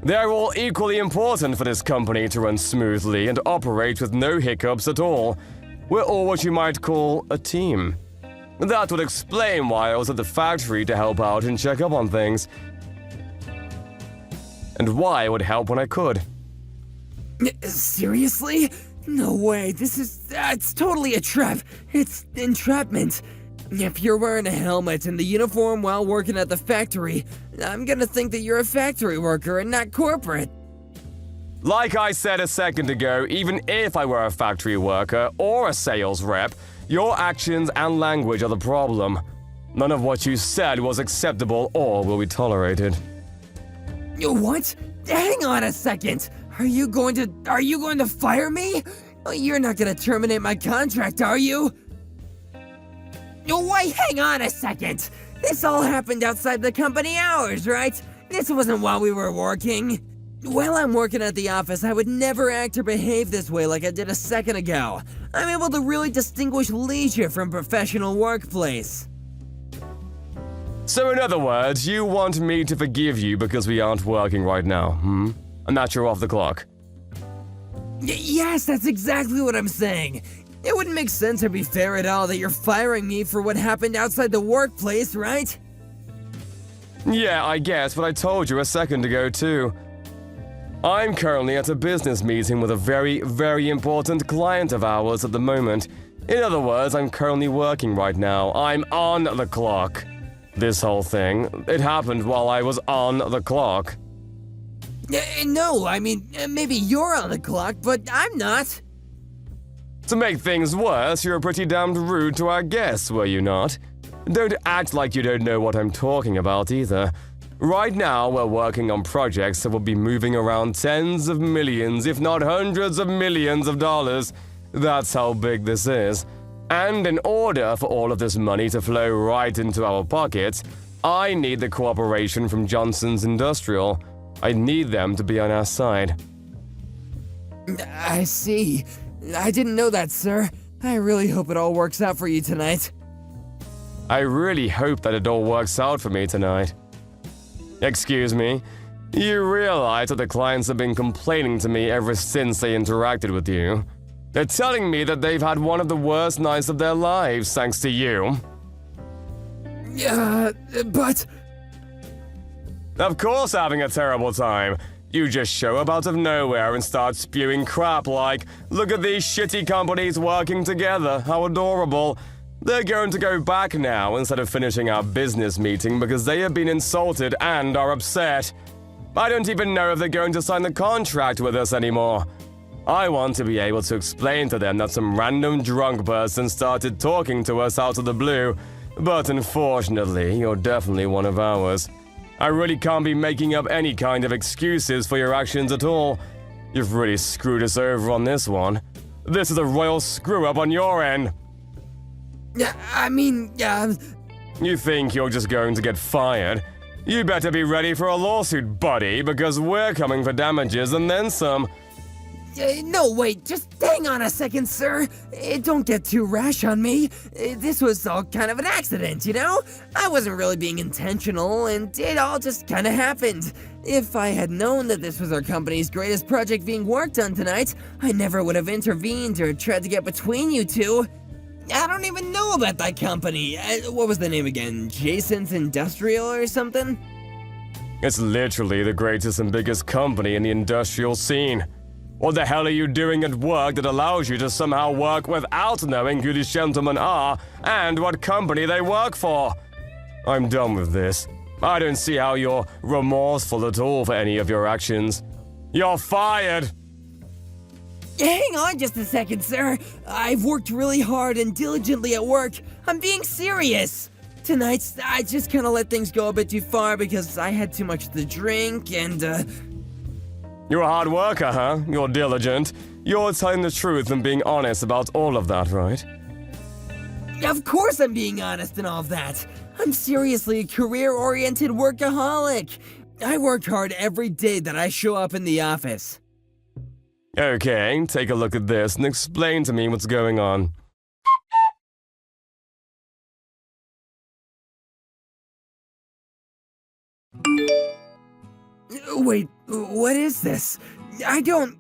Speaker 5: They're all equally important for this company to run smoothly and operate with no hiccups at all. We're all what you might call a team. That would explain why I was at the factory to help out and check up on things. And why I would help when I could.
Speaker 4: Seriously? No way, it's totally a trap. It's entrapment. If you're wearing a helmet and the uniform while working at the factory, I'm gonna think that you're a factory worker and not corporate.
Speaker 5: Like I said a second ago, even if I were a factory worker or a sales rep, your actions and language are the problem. None of what you said was acceptable or will be tolerated.
Speaker 4: What? Hang on a second. Are you going to fire me? You're not gonna terminate my contract, are you? Wait, hang on a second. This all happened outside the company hours, right? This wasn't while we were working. While I'm working at the office, I would never act or behave this way like I did a second ago. I'm able to really distinguish leisure from professional workplace.
Speaker 5: So in other words, you want me to forgive you because we aren't working right now, And that you're off the clock.
Speaker 4: Yes, that's exactly what I'm saying. It wouldn't make sense or be fair at all that you're firing me for what happened outside the workplace, right?
Speaker 5: Yeah, I guess, but I told you a second ago too. I'm currently at a business meeting with a very, very important client of ours at the moment. In other words, I'm currently working right now. I'm on the clock. This whole thing, it happened while I was on the clock.
Speaker 4: No, I mean, maybe you're on the clock, but I'm not.
Speaker 5: To make things worse, you're pretty damned rude to our guests, were you not? Don't act like you don't know what I'm talking about either. Right now, we're working on projects that will be moving around tens of millions, if not hundreds of millions of dollars. That's how big this is. And in order for all of this money to flow right into our pockets, I need the cooperation from Johnson's Industrial. I need them to be on our side.
Speaker 4: I see. I didn't know that, sir. I really hope it all works out for you tonight.
Speaker 5: I really hope that it all works out for me tonight. Excuse me, you realize that the clients have been complaining to me ever since they interacted with you. They're telling me that they've had one of the worst nights of their lives thanks to you.
Speaker 4: But...
Speaker 5: Of course having a terrible time. You just show up out of nowhere and start spewing crap like, look at these shitty companies working together, how adorable. They're going to go back now instead of finishing our business meeting because they have been insulted and are upset. I don't even know if they're going to sign the contract with us anymore. I want to be able to explain to them that some random drunk person started talking to us out of the blue, but unfortunately, you're definitely one of ours. I really can't be making up any kind of excuses for your actions at all. You've really screwed us over on this one. This is a royal screw-up on your end. You think you're just going to get fired? You better be ready for a lawsuit, buddy, because we're coming for damages and then some.
Speaker 4: No, wait, just hang on a second, sir. Don't get too rash on me. This was all kind of an accident, you know? I wasn't really being intentional, and it all just kind of happened. If I had known that this was our company's greatest project being worked on tonight, I never would have intervened or tried to get between you two. I don't even know about that company. What was the name again? Jason's Industrial or something?
Speaker 5: It's literally the greatest and biggest company in the industrial scene. What the hell are you doing at work that allows you to somehow work without knowing who these gentlemen are and what company they work for? I'm done with this. I don't see how you're remorseful at all for any of your actions. You're fired!
Speaker 4: Hang on just a second, sir. I've worked really hard and diligently at work. I'm being serious. Tonight, I just kind of let things go a bit too far because I had too much to drink and,
Speaker 5: You're a hard worker, huh? You're diligent. You're telling the truth and being honest about all of that, right?
Speaker 4: Of course I'm being honest in all of that. I'm seriously a career-oriented workaholic. I work hard every day that I show up in the office.
Speaker 5: Okay, take a look at this and explain to me what's going on.
Speaker 4: Wait, what is this? I don't...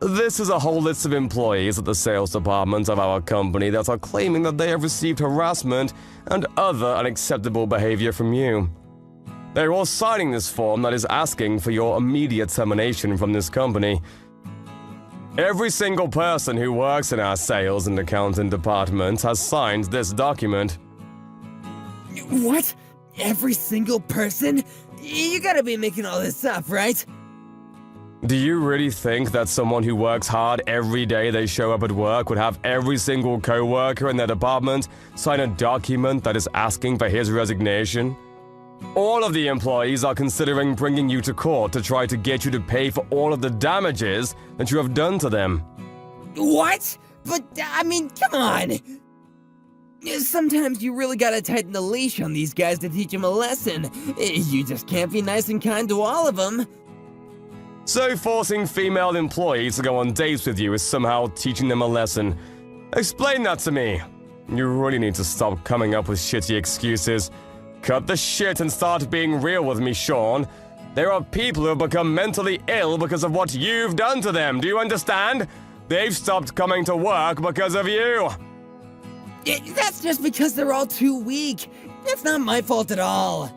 Speaker 5: This is a whole list of employees at the sales department of our company that are claiming that they have received harassment and other unacceptable behavior from you. They're all signing this form that is asking for your immediate termination from this company. Every single person who works in our sales and accounting department has signed this document.
Speaker 4: What? Every single person? You gotta be making all this up, right?
Speaker 5: Do you really think that someone who works hard every day they show up at work would have every single co-worker in their department sign a document that is asking for his resignation? All of the employees are considering bringing you to court to try to get you to pay for all of the damages that you have done to them.
Speaker 4: What? But, I mean, come on! Sometimes you really gotta tighten the leash on these guys to teach them a lesson. You just can't be nice and kind to all of them.
Speaker 5: So forcing female employees to go on dates with you is somehow teaching them a lesson. Explain that to me. You really need to stop coming up with shitty excuses. Cut the shit and start being real with me, Sean. There are people who have become mentally ill because of what you've done to them, do you understand? They've stopped coming to work because of you.
Speaker 4: That's just because they're all too weak. It's not my fault at all.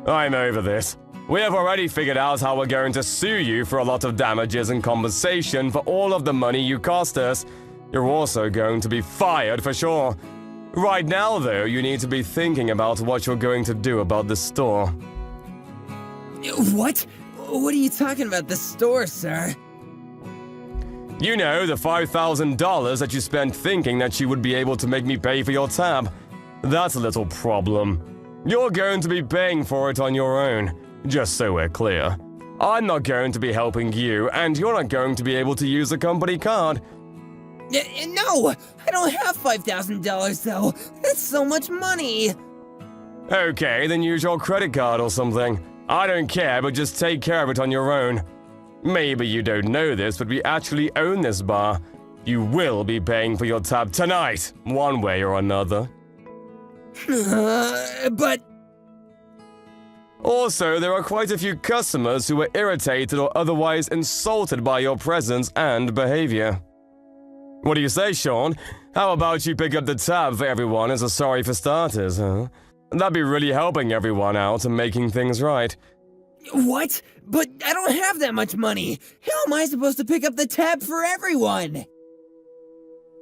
Speaker 5: I'm over this. We have already figured out how we're going to sue you for a lot of damages and compensation for all of the money you cost us. You're also going to be fired for sure. Right now, though, you need to be thinking about what you're going to do about the store.
Speaker 4: What? What are you talking about, the store, sir?
Speaker 5: You know, the $5,000 that you spent thinking that you would be able to make me pay for your tab. That's a little problem. You're going to be paying for it on your own, just so we're clear. I'm not going to be helping you, and you're not going to be able to use the company card.
Speaker 4: No! I don't have $5,000, though. That's so much money!
Speaker 5: Okay, then use your credit card or something. I don't care, but just take care of it on your own. Maybe you don't know this, but we actually own this bar. You will be paying for your tab tonight, one way or another.
Speaker 4: But...
Speaker 5: Also, there are quite a few customers who were irritated or otherwise insulted by your presence and behavior. What do you say, Sean? How about you pick up the tab for everyone as a sorry for starters, huh? That'd be really helping everyone out and making things right.
Speaker 4: What? But I don't have that much money. How am I supposed to pick up the tab for everyone?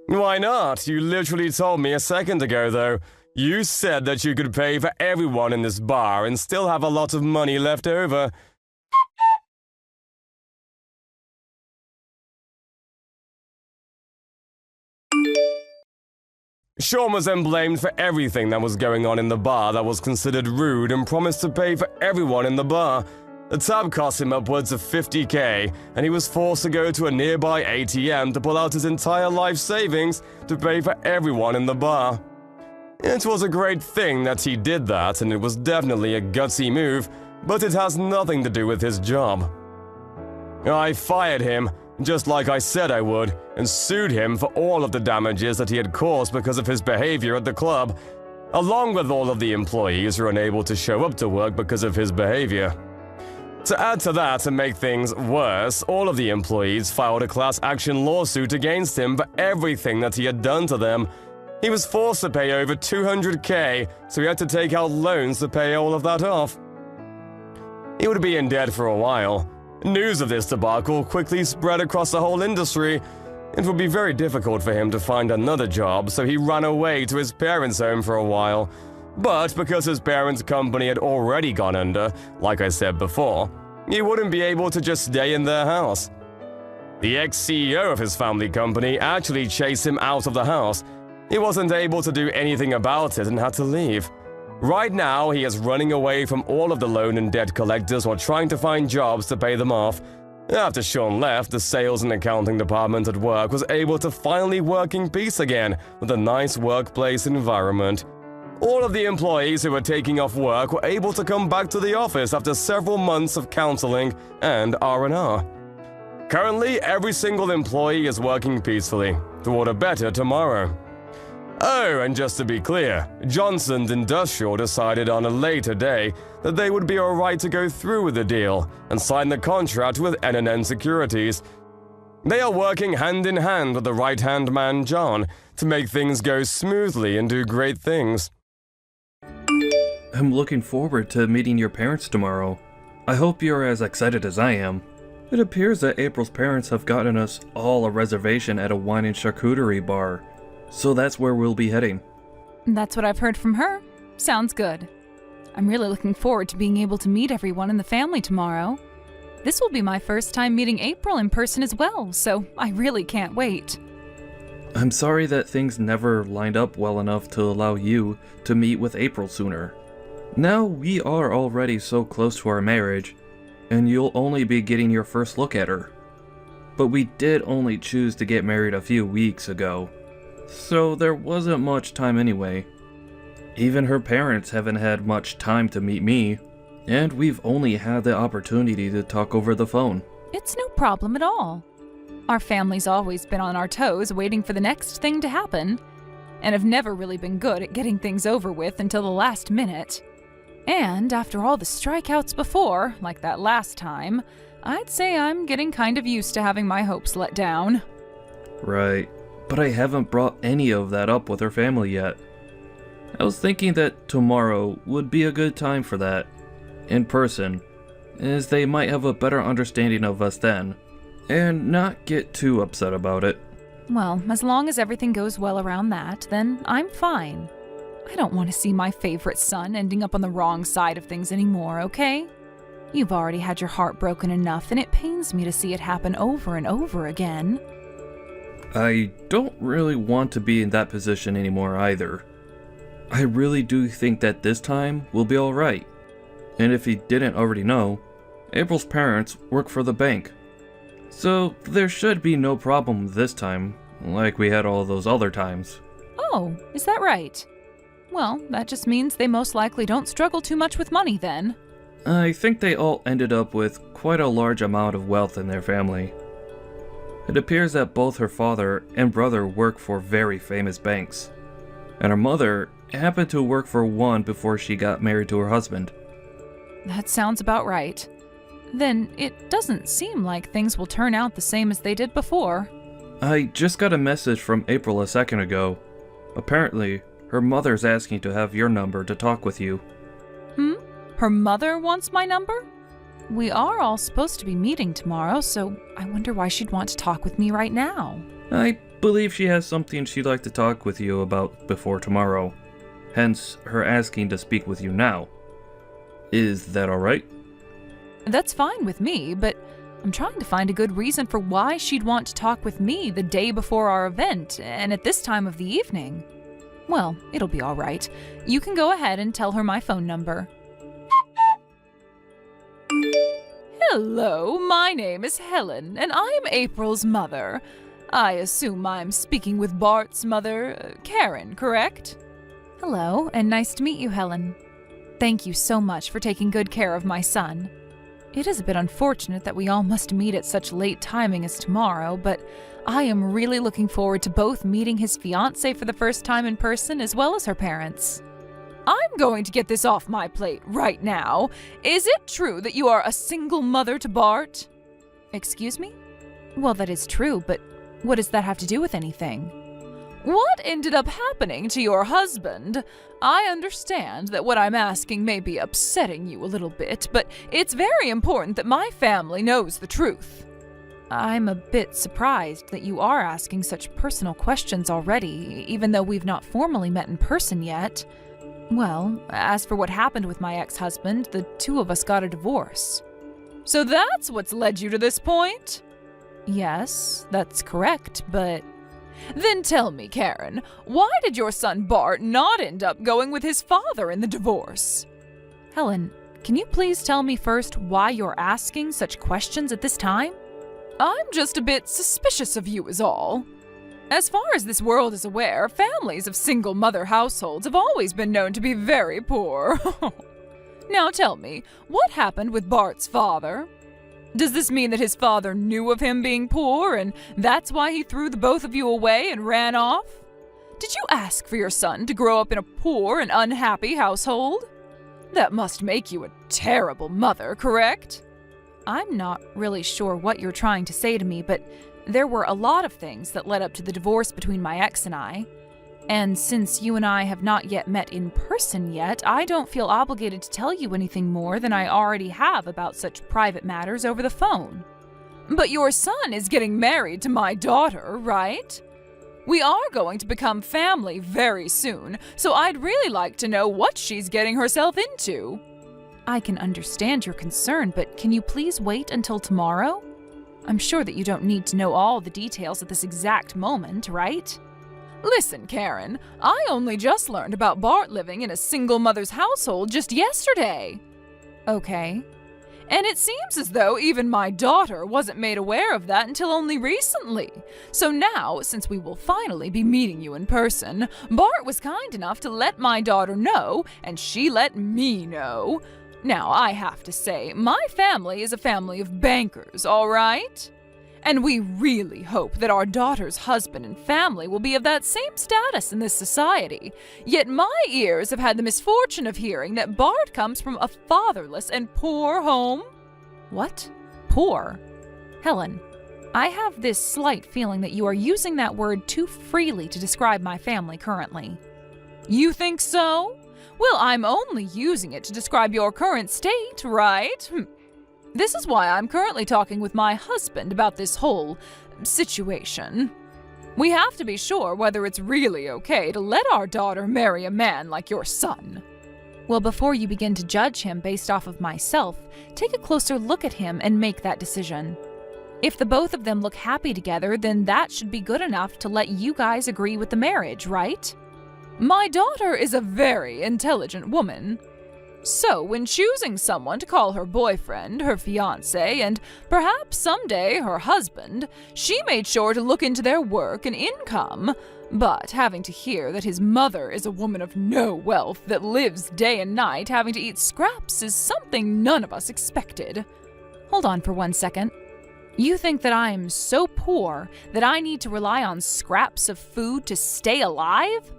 Speaker 5: Why not? You literally told me a second ago, though. You said that you could pay for everyone in this bar and still have a lot of money left over. Sean was then blamed for everything that was going on in the bar that was considered rude and promised to pay for everyone in the bar. The tab cost him upwards of $50K, and he was forced to go to a nearby ATM to pull out his entire life savings to pay for everyone in the bar. It was a great thing that he did that, and it was definitely a gutsy move, but it has nothing to do with his job. I fired him, just like I said I would, and sued him for all of the damages that he had caused because of his behavior at the club, along with all of the employees who were unable to show up to work because of his behavior. To add to that and make things worse, all of the employees filed a class action lawsuit against him for everything that he had done to them. He was forced to pay over $200K, so he had to take out loans to pay all of that off. He would be in debt for a while. News of this debacle quickly spread across the whole industry. It would be very difficult for him to find another job, so he ran away to his parents' home for a while. But because his parents' company had already gone under, like I said before, he wouldn't be able to just stay in their house. The ex-CEO of his family company actually chased him out of the house. He wasn't able to do anything about it and had to leave. Right now, he is running away from all of the loan and debt collectors while trying to find jobs to pay them off. After Sean left, the sales and accounting department at work was able to finally work in peace again with a nice workplace environment. All of the employees who were taking off work were able to come back to the office after several months of counseling and R&R. Currently, every single employee is working peacefully toward a better tomorrow. Oh, and just to be clear, Johnson's Industrial decided on a later day that they would be alright to go through with the deal and sign the contract with N&N Securities. They are working hand in hand with the right-hand man, John, to make things go smoothly and do great things.
Speaker 6: I'm looking forward to meeting your parents tomorrow. I hope you're as excited as I am. It appears that April's parents have gotten us all a reservation at a wine and charcuterie bar, so that's where we'll be heading.
Speaker 7: That's what I've heard from her. Sounds good. I'm really looking forward to being able to meet everyone in the family tomorrow. This will be my first time meeting April in person as well, so I really can't wait.
Speaker 6: I'm sorry that things never lined up well enough to allow you to meet with April sooner. Now we are already so close to our marriage, and you'll only be getting your first look at her. But we did only choose to get married a few weeks ago, so there wasn't much time anyway. Even her parents haven't had much time to meet me, and we've only had the opportunity to talk over the phone.
Speaker 7: It's no problem at all. Our family's always been on our toes waiting for the next thing to happen, and have never really been good at getting things over with until the last minute. And after all the strikeouts before, like that last time, I'd say I'm getting kind of used to having my hopes let down.
Speaker 6: Right, but I haven't brought any of that up with her family yet. I was thinking that tomorrow would be a good time for that, in person, as they might have a better understanding of us then, and not get too upset about it.
Speaker 7: Well, as long as everything goes well around that, then I'm fine. I don't want to see my favorite son ending up on the wrong side of things anymore, okay? You've already had your heart broken enough, and it pains me to see it happen over and over again.
Speaker 6: I don't really want to be in that position anymore either. I really do think that this time will be alright. And if you didn't already know, April's parents work for the bank. So there should be no problem this time, like we had all those other times.
Speaker 7: Oh, is that right? Well, that just means they most likely don't struggle too much with money then.
Speaker 6: I think they all ended up with quite a large amount of wealth in their family. It appears that both her father and brother work for very famous banks, and her mother happened to work for one before she got married to her husband.
Speaker 7: That sounds about right. Then it doesn't seem like things will turn out the same as they did before.
Speaker 6: I just got a message from April a second ago. Apparently, her mother's asking to have your number to talk with you.
Speaker 7: Her mother wants my number? We are all supposed to be meeting tomorrow, so I wonder why she'd want to talk with me right now.
Speaker 6: I believe she has something she'd like to talk with you about before tomorrow. Hence, her asking to speak with you now. Is that alright?
Speaker 7: That's fine with me, but I'm trying to find a good reason for why she'd want to talk with me the day before our event, and at this time of the evening. Well, it'll be all right. You can go ahead and tell her my phone number. Hello, my name is Helen, and I'm April's mother. I assume I'm speaking with Bart's mother, Karen, correct? Hello, and nice to meet you, Helen. Thank you so much for taking good care of my son. It is a bit unfortunate that we all must meet at such late timing as tomorrow, but I am really looking forward to both meeting his fiancée for the first time in person as well as her parents. I'm going to get this off my plate right now. Is it true that you are a single mother to Bart? Excuse me? Well, that is true, but what does that have to do with anything? What ended up happening to your husband? I understand that what I'm asking may be upsetting you a little bit, but it's very important that my family knows the truth. I'm a bit surprised that you are asking such personal questions already, even though we've not formally met in person yet. Well, as for what happened with my ex-husband, the two of us got a divorce. So that's what's led you to this point? Yes, that's correct, but... Then tell me, Karen, why did your son Bart not end up going with his father in the divorce? Helen, can you please tell me first why you're asking such questions at this time? I'm just a bit suspicious of you is all. As far as this world is aware, families of single mother households have always been known to be very poor. Now tell me, what happened with Bart's father? Does this mean that his father knew of him being poor and that's why he threw the both of you away and ran off? Did you ask for your son to grow up in a poor and unhappy household? That must make you a terrible mother, correct? I'm not really sure what you're trying to say to me, but there were a lot of things that led up to the divorce between my ex and I. And since you and I have not yet met in person yet, I don't feel obligated to tell you anything more than I already have about such private matters over the phone. But your son is getting married to my daughter, right? We are going to become family very soon, so I'd really like to know what she's getting herself into. I can understand your concern, but can you please wait until tomorrow? I'm sure that you don't need to know all the details at this exact moment, right? Listen, Karen, I only just learned about Bart living in a single mother's household just yesterday. Okay. And it seems as though even my daughter wasn't made aware of that until only recently. So now, since we will finally be meeting you in person, Bart was kind enough to let my daughter know, and she let me know. Now, I have to say, my family is a family of bankers, all right? And we really hope that our daughter's husband and family will be of that same status in this society. Yet my ears have had the misfortune of hearing that Bart comes from a fatherless and poor home. What? Poor? Helen, I have this slight feeling that you are using that word too freely to describe my family currently. You think so? Well, I'm only using it to describe your current state, right? This is why I'm currently talking with my husband about this whole situation. We have to be sure whether it's really okay to let our daughter marry a man like your son. Well, before you begin to judge him based off of myself, take a closer look at him and make that decision. If the both of them look happy together, then that should be good enough to let you guys agree with the marriage, right? My daughter is a very intelligent woman. So, when choosing someone to call her boyfriend, her fiancé, and perhaps someday her husband, she made sure to look into their work and income. But having to hear that his mother is a woman of no wealth that lives day and night having to eat scraps is something none of us expected. Hold on for 1 second. You think that I am so poor that I need to rely on scraps of food to stay alive?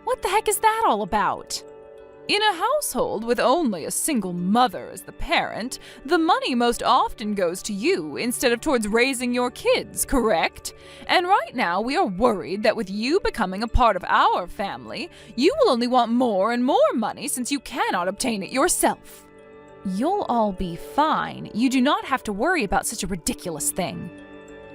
Speaker 7: What the heck is that all about? In a household with only a single mother as the parent, the money most often goes to you instead of towards raising your kids, correct? And right now we are worried that with you becoming a part of our family, you will only want more and more money since you cannot obtain it yourself. You'll all be fine. You do not have to worry about such a ridiculous thing.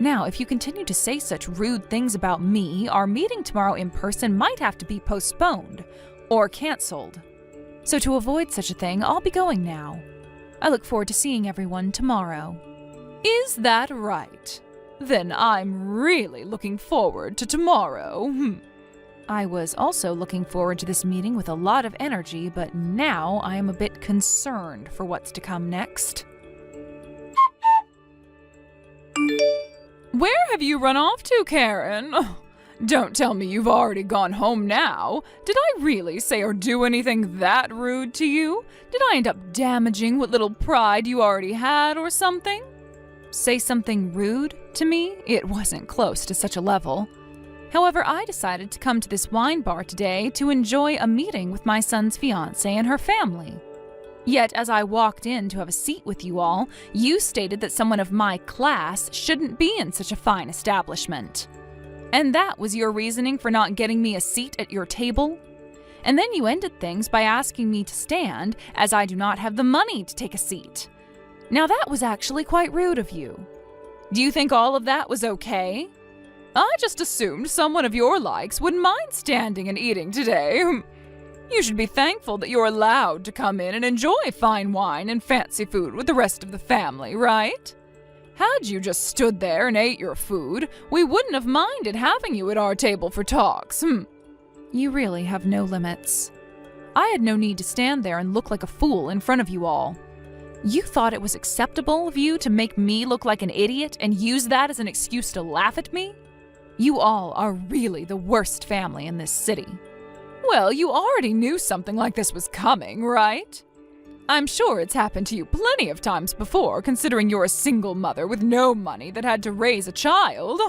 Speaker 7: Now, if you continue to say such rude things about me, our meeting tomorrow in person might have to be postponed or canceled. So to avoid such a thing, I'll be going now. I look forward to seeing everyone tomorrow. Is that right? Then I'm really looking forward to tomorrow. I was also looking forward to this meeting with a lot of energy, but now I am a bit concerned for what's to come next. Where have you run off to, Karen? Don't tell me you've already gone home now. Did I really say or do anything that rude to you? Did I end up damaging what little pride you already had or something? Say something rude to me? It wasn't close to such a level. However, I decided to come to this wine bar today to enjoy a meeting with my son's fiancée and her family. Yet, as I walked in to have a seat with you all, you stated that someone of my class shouldn't be in such a fine establishment. And that was your reasoning for not getting me a seat at your table? And then you ended things by asking me to stand, as I do not have the money to take a seat. Now that was actually quite rude of you. Do you think all of that was okay? I just assumed someone of your likes wouldn't mind standing and eating today. You should be thankful that you're allowed to come in and enjoy fine wine and fancy food with the rest of the family, right? Had you just stood there and ate your food, we wouldn't have minded having you at our table for talks. You really have no limits. I had no need to stand there and look like a fool in front of you all. You thought it was acceptable of you to make me look like an idiot and use that as an excuse to laugh at me? You all are really the worst family in this city. Well, you already knew something like this was coming, right? I'm sure it's happened to you plenty of times before, considering you're a single mother with no money that had to raise a child.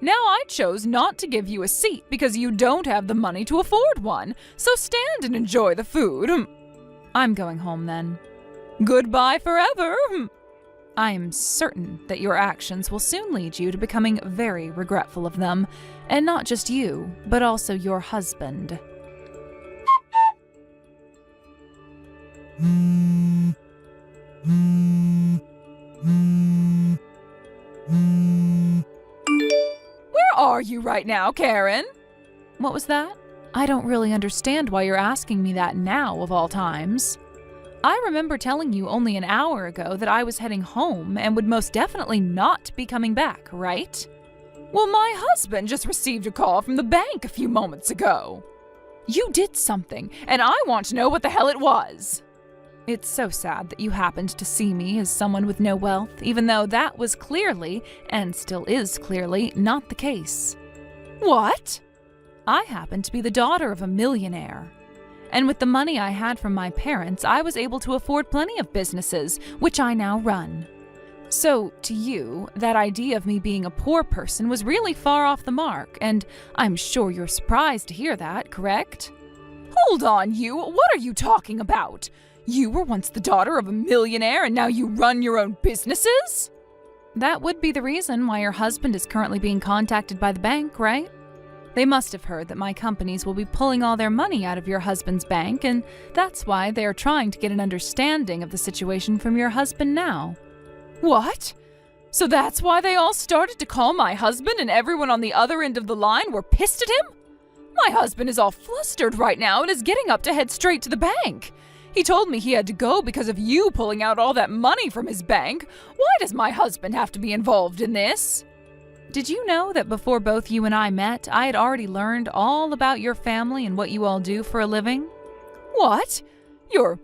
Speaker 7: Now I chose not to give you a seat because you don't have the money to afford one, so stand and enjoy the food. I'm going home then. Goodbye forever. I am certain that your actions will soon lead you to becoming very regretful of them, and not just you, but also your husband. Where are you right now, Karen? What was that? I don't really understand why you're asking me that now, of all times. I remember telling you only an hour ago that I was heading home and would most definitely not be coming back, right? Well, my husband just received a call from the bank a few moments ago. You did something, and I want to know what the hell it was. It's so sad that you happened to see me as someone with no wealth, even though that was clearly, and still is clearly, not the case. What? I happen to be the daughter of a millionaire. And with the money I had from my parents, I was able to afford plenty of businesses, which I now run. So, to you, that idea of me being a poor person was really far off the mark, and I'm sure you're surprised to hear that, correct? Hold on, you! What are you talking about? You were once the daughter of a millionaire, and now you run your own businesses? That would be the reason why your husband is currently being contacted by the bank, right? They must have heard that my companies will be pulling all their money out of your husband's bank, and that's why they are trying to get an understanding of the situation from your husband now. What? So that's why they all started to call my husband and everyone on the other end of the line were pissed at him? My husband is all flustered right now and is getting up to head straight to the bank. He told me he had to go because of you pulling out all that money from his bank. Why does my husband have to be involved in this? Did you know that before both you and I met, I had already learned all about your family and what you all do for a living? What? You're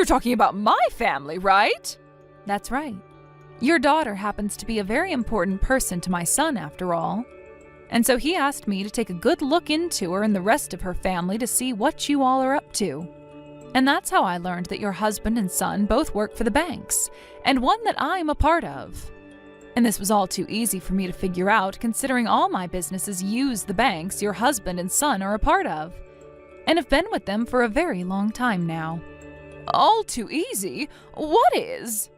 Speaker 7: talking about my family, right? That's right. Your daughter happens to be a very important person to my son, after all. And so he asked me to take a good look into her and the rest of her family to see what you all are up to. And that's how I learned that your husband and son both work for the banks, and one that I'm a part of. And this was all too easy for me to figure out, considering all my businesses use the banks your husband and son are a part of, and have been with them for a very long time now. All too easy? What is?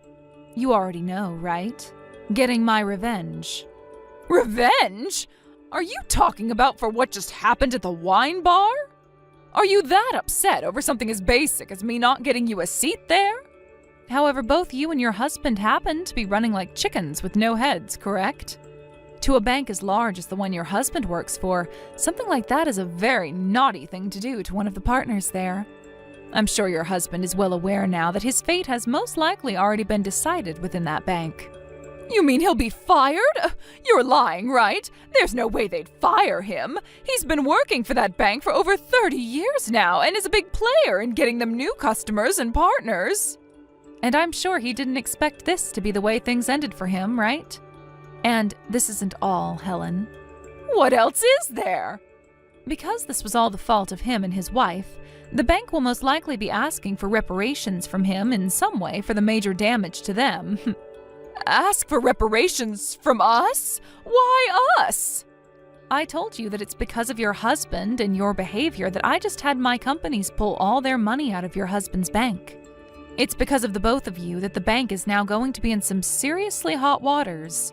Speaker 7: You already know, right? Getting my revenge. Revenge? Are you talking about for what just happened at the wine bar? Are you that upset over something as basic as me not getting you a seat there? However, both you and your husband happen to be running like chickens with no heads, correct? To a bank as large as the one your husband works for, something like that is a very naughty thing to do to one of the partners there. I'm sure your husband is well aware now that his fate has most likely already been decided within that bank. You mean he'll be fired? You're lying, right? There's no way they'd fire him. He's been working for that bank for over 30 years now and is a big player in getting them new customers and partners. And I'm sure he didn't expect this to be the way things ended for him, right? And this isn't all, Helen. What else is there? Because this was all the fault of him and his wife, the bank will most likely be asking for reparations from him in some way for the major damage to them. Ask for reparations from us? Why us? I told you that it's because of your husband and your behavior that I just had my companies pull all their money out of your husband's bank. It's because of the both of you that the bank is now going to be in some seriously hot waters.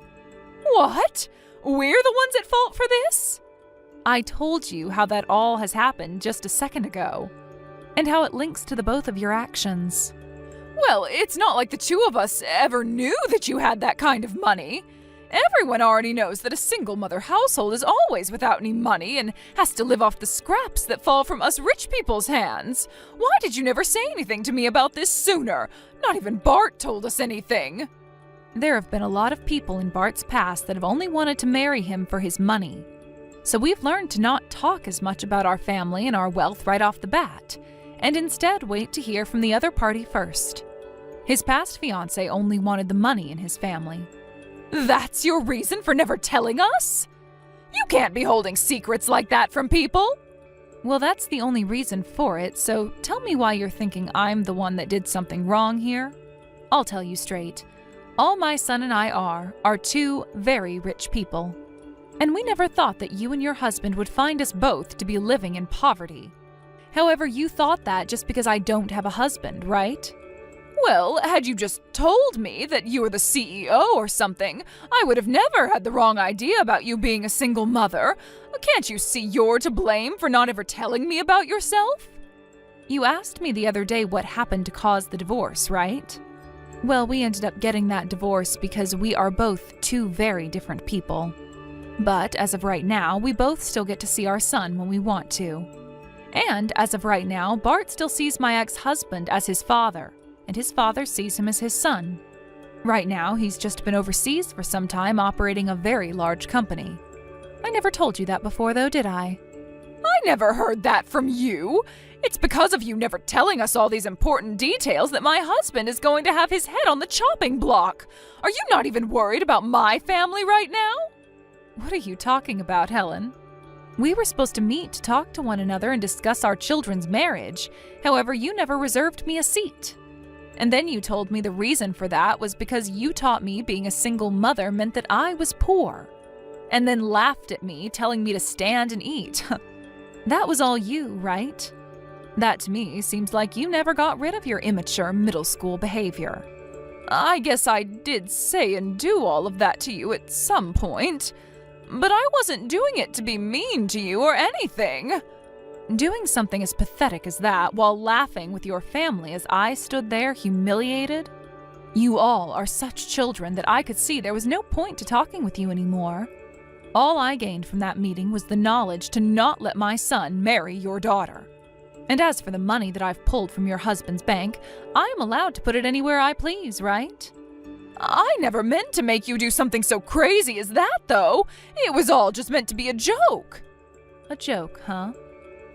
Speaker 7: What? We're the ones at fault for this? I told you how that all has happened just a second ago, and how it links to the both of your actions. Well, it's not like the two of us ever knew that you had that kind of money. Everyone already knows that a single mother household is always without any money and has to live off the scraps that fall from us rich people's hands. Why did you never say anything to me about this sooner? Not even Bart told us anything. There have been a lot of people in Bart's past that have only wanted to marry him for his money. So we've learned to not talk as much about our family and our wealth right off the bat, and instead wait to hear from the other party first. His past fiancé only wanted the money in his family. That's your reason for never telling us? You can't be holding secrets like that from people. Well, that's the only reason for it, so tell me why you're thinking I'm the one that did something wrong here. I'll tell you straight. All my son and I are two very rich people. And we never thought that you and your husband would find us both to be living in poverty. However, you thought that just because I don't have a husband, right? Well, had you just told me that you were the CEO or something, I would have never had the wrong idea about you being a single mother. Can't you see you're to blame for not ever telling me about yourself? You asked me the other day what happened to cause the divorce, right? Well, we ended up getting that divorce because we are both two very different people. But as of right now, we both still get to see our son when we want to. And as of right now, Bart still sees my ex-husband as his father, and his father sees him as his son. Right now, he's just been overseas for some time operating a very large company. I never told you that before, though, did I? I never heard that from you. It's because of you never telling us all these important details that my husband is going to have his head on the chopping block. Are you not even worried about my family right now? What are you talking about, Helen? We were supposed to meet to talk to one another and discuss our children's marriage. However, you never reserved me a seat. And then you told me the reason for that was because you taught me being a single mother meant that I was poor. And then laughed at me, telling me to stand and eat. That was all you, right? That to me seems like you never got rid of your immature middle school behavior. I guess I did say and do all of that to you at some point. But I wasn't doing it to be mean to you or anything. Doing something as pathetic as that while laughing with your family as I stood there humiliated? You all are such children that I could see there was no point to talking with you anymore. All I gained from that meeting was the knowledge to not let my son marry your daughter. And as for the money that I've pulled from your husband's bank, I am allowed to put it anywhere I please, right? I never meant to make you do something so crazy as that, though. It was all just meant to be a joke. A joke, huh?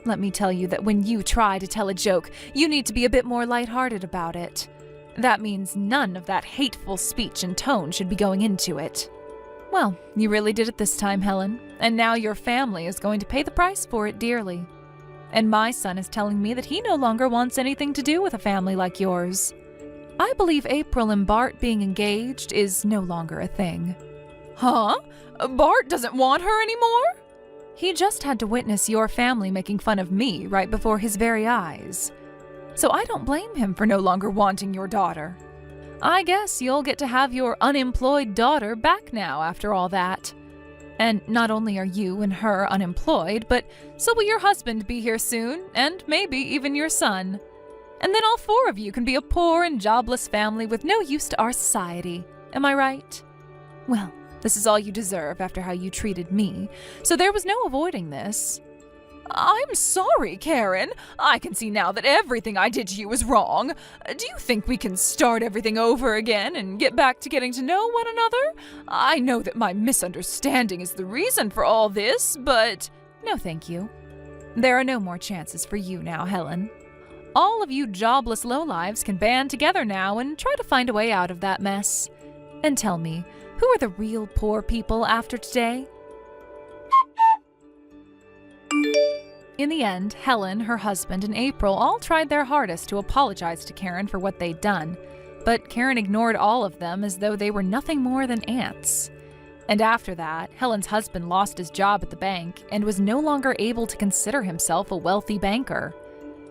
Speaker 7: Let me tell you that when you try to tell a joke, you need to be a bit more lighthearted about it. That means none of that hateful speech and tone should be going into it. Well, you really did it this time, Helen, and now your family is going to pay the price for it dearly. And my son is telling me that he no longer wants anything to do with a family like yours. I believe April and Bart being engaged is no longer a thing. Huh? Bart doesn't want her anymore? He just had to witness your family making fun of me right before his very eyes. So I don't blame him for no longer wanting your daughter. I guess you'll get to have your unemployed daughter back now after all that. And not only are you and her unemployed, but so will your husband be here soon, and maybe even your son. And then all four of you can be a poor and jobless family with no use to our society. Am I right? Well, this is all you deserve after how you treated me, so there was no avoiding this. I'm sorry, Karen. I can see now that everything I did to you was wrong. Do you think we can start everything over again and get back to getting to know one another? I know that my misunderstanding is the reason for all this, but no thank you. There are no more chances for you now, Helen. All of you jobless lowlives can band together now and try to find a way out of that mess. And tell me, who are the real poor people after today? In the end, Helen, her husband, and April all tried their hardest to apologize to Karen for what they'd done, but Karen ignored all of them as though they were nothing more than ants. And after that, Helen's husband lost his job at the bank and was no longer able to consider himself a wealthy banker.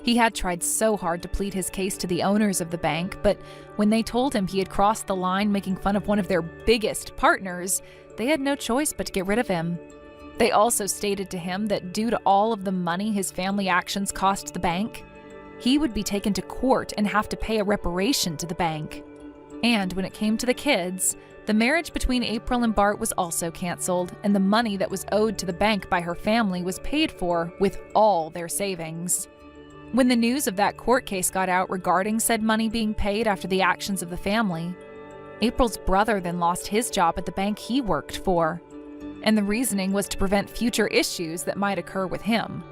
Speaker 7: He had tried so hard to plead his case to the owners of the bank, but when they told him he had crossed the line making fun of one of their biggest partners, they had no choice but to get rid of him. They also stated to him that due to all of the money his family actions cost the bank, he would be taken to court and have to pay a reparation to the bank. And when it came to the kids, the marriage between April and Bart was also canceled, and the money that was owed to the bank by her family was paid for with all their savings. When the news of that court case got out regarding said money being paid after the actions of the family, April's brother then lost his job at the bank he worked for. And the reasoning was to prevent future issues that might occur with him.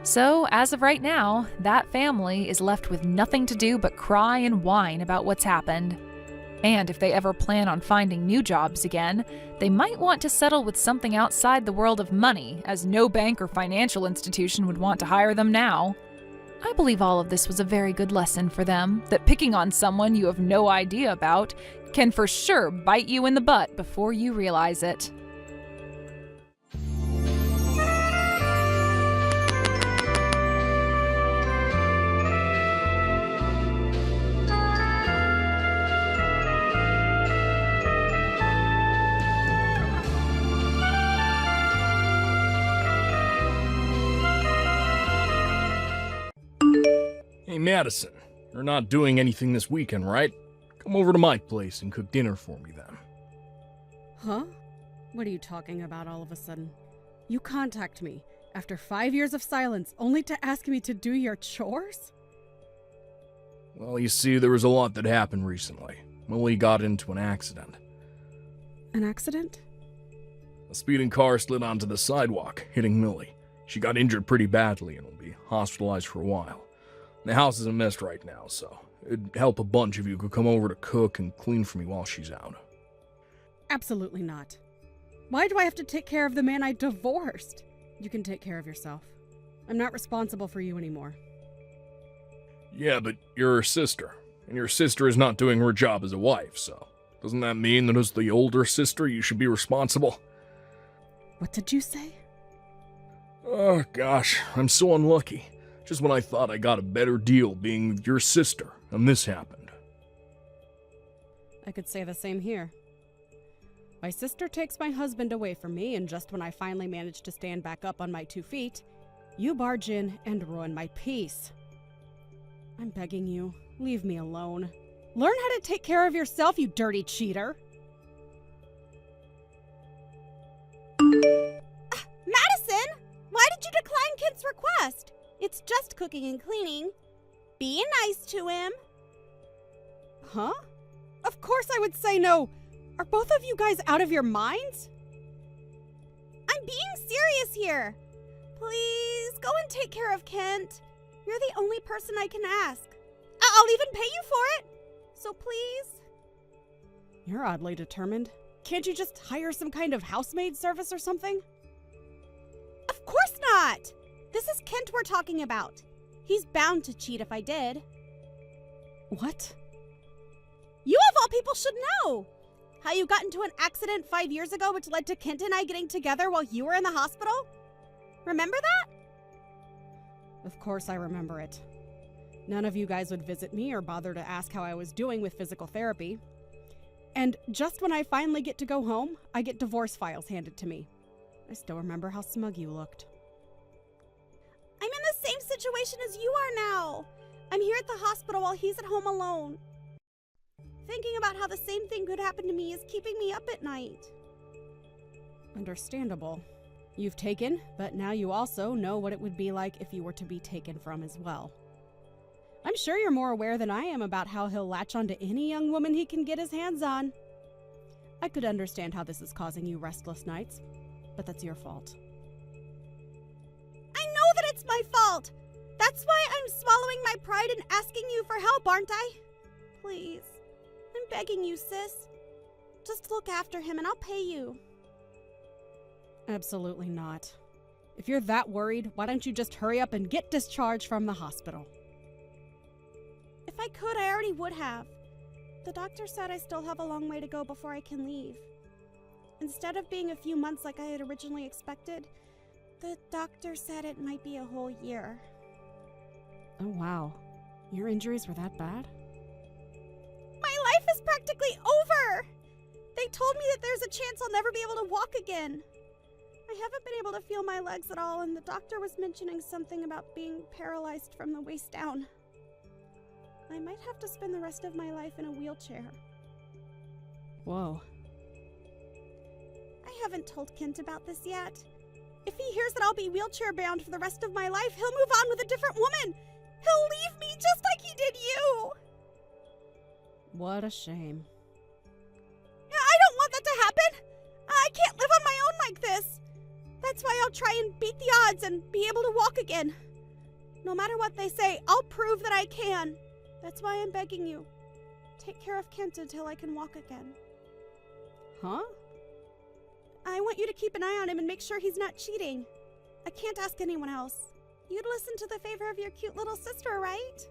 Speaker 7: So, as of right now, that family is left with nothing to do but cry and whine about what's happened. And if they ever plan on finding new jobs again, they might want to settle with something outside the world of money, as no bank or financial institution would want to hire them now. I believe all of this was a very good lesson for them, that picking on someone you have no idea about can for sure bite you in the butt before you realize it.
Speaker 8: Hey, Madison, you're not doing anything this weekend, right? Come over to my place and cook dinner for me then.
Speaker 9: Huh? What are you talking about all of a sudden? You contact me after 5 years of silence only to ask me to do your chores?
Speaker 8: Well, you see, there was a lot that happened recently. Millie got into an accident.
Speaker 9: An accident?
Speaker 8: A speeding car slid onto the sidewalk, hitting Millie. She got injured pretty badly and will be hospitalized for a while. The house is a mess right now, so it'd help a bunch if you could come over to cook and clean for me while she's out.
Speaker 9: Absolutely not. Why do I have to take care of the man I divorced? You can take care of yourself. I'm not responsible for you anymore.
Speaker 8: Yeah, but you're her sister, and your sister is not doing her job as a wife, so doesn't that mean that as the older sister you should be responsible?
Speaker 9: What did you say?
Speaker 8: Oh gosh, I'm so unlucky. Just when I thought I got a better deal being with your sister, and this happened.
Speaker 9: I could say the same here. My sister takes my husband away from me, and just when I finally manage to stand back up on my 2 feet, you barge in and ruin my peace. I'm begging you, leave me alone. Learn how to take care of yourself, you dirty cheater.
Speaker 10: Madison! Why did you decline Kent's request? It's just cooking and cleaning. Be nice to him.
Speaker 9: Huh? Of course I would say no. Are both of you guys out of your minds?
Speaker 10: I'm being serious here. Please, go and take care of Kent. You're the only person I can ask. I'll even pay you for it. So please.
Speaker 9: You're oddly determined. Can't you just hire some kind of housemaid service or something?
Speaker 10: Of course not. This is Kent we're talking about. He's bound to cheat if I did.
Speaker 9: What?
Speaker 10: You of all people should know. How you got into an accident 5 years ago which led to Kent and I getting together while you were in the hospital? Remember that?
Speaker 9: Of course I remember it. None of you guys would visit me or bother to ask how I was doing with physical therapy. And just when I finally get to go home, I get divorce files handed to me. I still remember how smug you looked.
Speaker 10: I'm in the same situation as you are now. I'm here at the hospital while he's at home alone. Thinking about how the same thing could happen to me is keeping me up at night.
Speaker 9: Understandable. You've taken, but now you also know what it would be like if you were to be taken from as well. I'm sure you're more aware than I am about how he'll latch onto any young woman he can get his hands on. I could understand how this is causing you restless nights, but that's your fault.
Speaker 10: I know that it's my fault. That's why I'm swallowing my pride and asking you for help, aren't I? Please. I'm begging you, sis. Just look after him and I'll pay you.
Speaker 9: Absolutely not. If you're that worried, why don't you just hurry up and get discharged from the hospital?
Speaker 10: If I could, I already would have. The doctor said I still have a long way to go before I can leave. Instead of being a few months like I had originally expected, the doctor said it might be a whole year.
Speaker 9: Oh wow. Your injuries were that bad?
Speaker 10: My life is practically over! They told me that there's a chance I'll never be able to walk again. I haven't been able to feel my legs at all, and the doctor was mentioning something about being paralyzed from the waist down. I might have to spend the rest of my life in a wheelchair.
Speaker 9: Whoa.
Speaker 10: I haven't told Kent about this yet. If he hears that I'll be wheelchair bound for the rest of my life, he'll move on with a different woman. He'll leave me just like he did you.
Speaker 9: What a shame.
Speaker 10: I don't want that to happen. I can't live on my own like this. That's why I'll try and beat the odds and be able to walk again. No matter what they say, I'll prove that I can. That's why I'm begging you. take care of Kent until I can walk again.
Speaker 9: Huh?
Speaker 10: I want you to keep an eye on him and make sure he's not cheating. I can't ask anyone else. You'd listen to the favor of your cute little sister, right?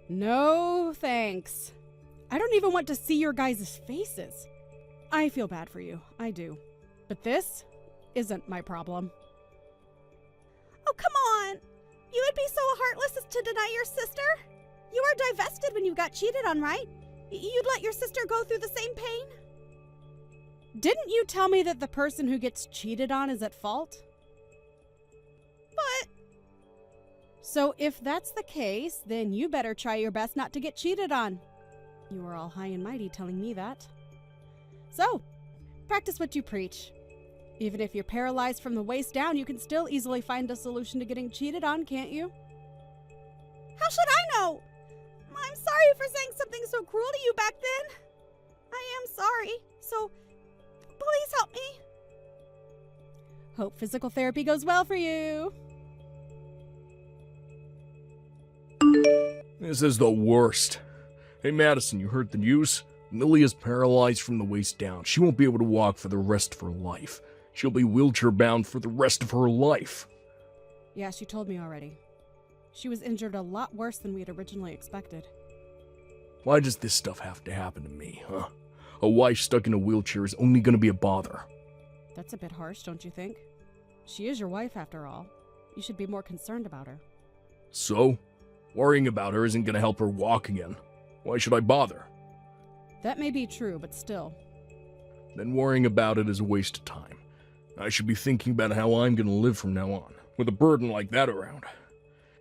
Speaker 9: No, thanks. I don't even want to see your guys' faces. I feel bad for you. I do. But this isn't my problem.
Speaker 10: Oh, come on! You would be so heartless as to deny your sister? You were divested when you got cheated on, right? You'd let your sister go through the same pain?
Speaker 9: Didn't you tell me that the person who gets cheated on is at fault?
Speaker 10: But...
Speaker 9: So if that's the case, then you better try your best not to get cheated on. You were all high and mighty telling me that. So, practice what you preach. Even if you're paralyzed from the waist down, you can still easily find a solution to getting cheated on, can't you?
Speaker 10: How should I know? I'm sorry for saying something so cruel to you back then. I am sorry, so please help me.
Speaker 9: Hope physical therapy goes well for you.
Speaker 8: This is the worst. Hey, Madison, you heard the news? Millie is paralyzed from the waist down. She won't be able to walk for the rest of her life. She'll be wheelchair-bound for the rest of her life.
Speaker 9: Yeah, she told me already. She was injured a lot worse than we had originally expected.
Speaker 8: Why does this stuff have to happen to me, huh? A wife stuck in a wheelchair is only gonna be a bother.
Speaker 9: That's a bit harsh, don't you think? She is your wife, after all. You should be more concerned about her.
Speaker 8: So? Worrying about her isn't gonna help her walk again. Why should I bother?
Speaker 9: That may be true, but still.
Speaker 8: Then worrying about it is a waste of time. I should be thinking about how I'm gonna live from now on, with a burden like that around.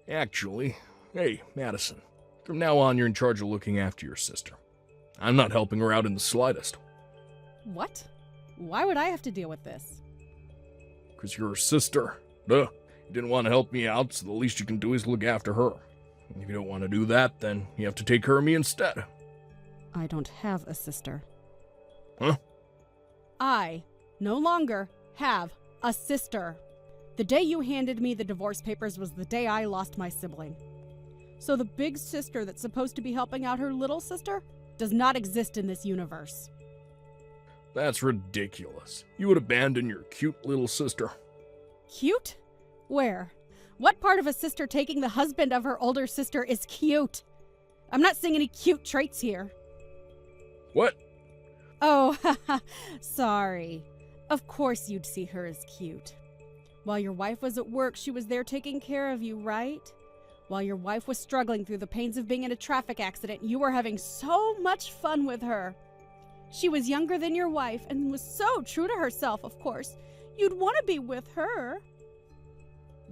Speaker 8: Actually, hey, Madison, from now on you're in charge of looking after your sister. I'm not helping her out in the slightest.
Speaker 9: What? Why would I have to deal with this?
Speaker 8: 'Cause you're her sister. Duh. You didn't want to help me out, so the least you can do is look after her. If you don't want to do that, then you have to take care of me instead.
Speaker 9: I don't have a sister.
Speaker 8: Huh?
Speaker 9: I no longer have a sister. The day you handed me the divorce papers was the day I lost my sibling. So the big sister that's supposed to be helping out her little sister does not exist in this universe.
Speaker 8: That's ridiculous. You would abandon your cute little sister.
Speaker 9: Cute? Where? What part of a sister taking the husband of her older sister is cute? I'm not seeing any cute traits here.
Speaker 8: What?
Speaker 9: Oh, sorry. Of course you'd see her as cute. While your wife was at work, she was there taking care of you, right? While your wife was struggling through the pains of being in a traffic accident, you were having so much fun with her. She was younger than your wife and was so true to herself, of course. You'd want to be with her.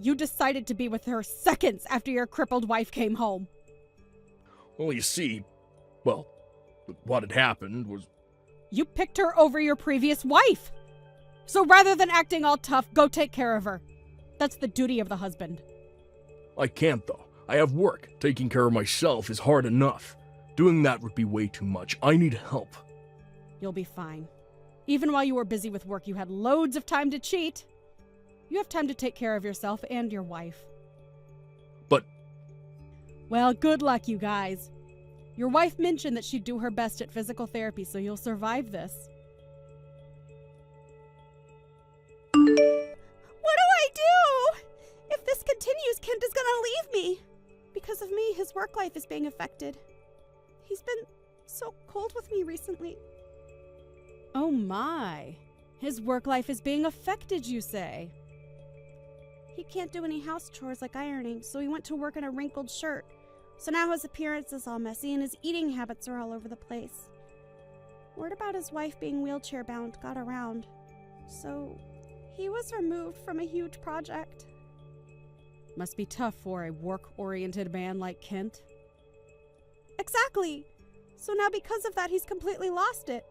Speaker 9: You decided to be with her seconds after your crippled wife came home.
Speaker 8: Well, you see, what had happened was...
Speaker 9: You picked her over your previous wife. So rather than acting all tough, go take care of her. That's the duty of the husband.
Speaker 8: I can't, though. I have work. Taking care of myself is hard enough. Doing that would be way too much. I need help.
Speaker 9: You'll be fine. Even while you were busy with work, you had loads of time to cheat. You have time to take care of yourself and your wife.
Speaker 8: But...
Speaker 9: Well, good luck, you guys. Your wife mentioned that she'd do her best at physical therapy, so you'll survive this.
Speaker 10: What do I do? If this continues, Kent is gonna leave me. Because of me, his work life is being affected. He's been so cold with me recently.
Speaker 9: Oh my. His work life is being affected, you say?
Speaker 10: He can't do any house chores like ironing, so he went to work in a wrinkled shirt. So now his appearance is all messy and his eating habits are all over the place. Word about his wife being wheelchair-bound got around. So he was removed from a huge project.
Speaker 9: Must be tough for a work-oriented man like Kent.
Speaker 10: Exactly. So now because of that, he's completely lost it.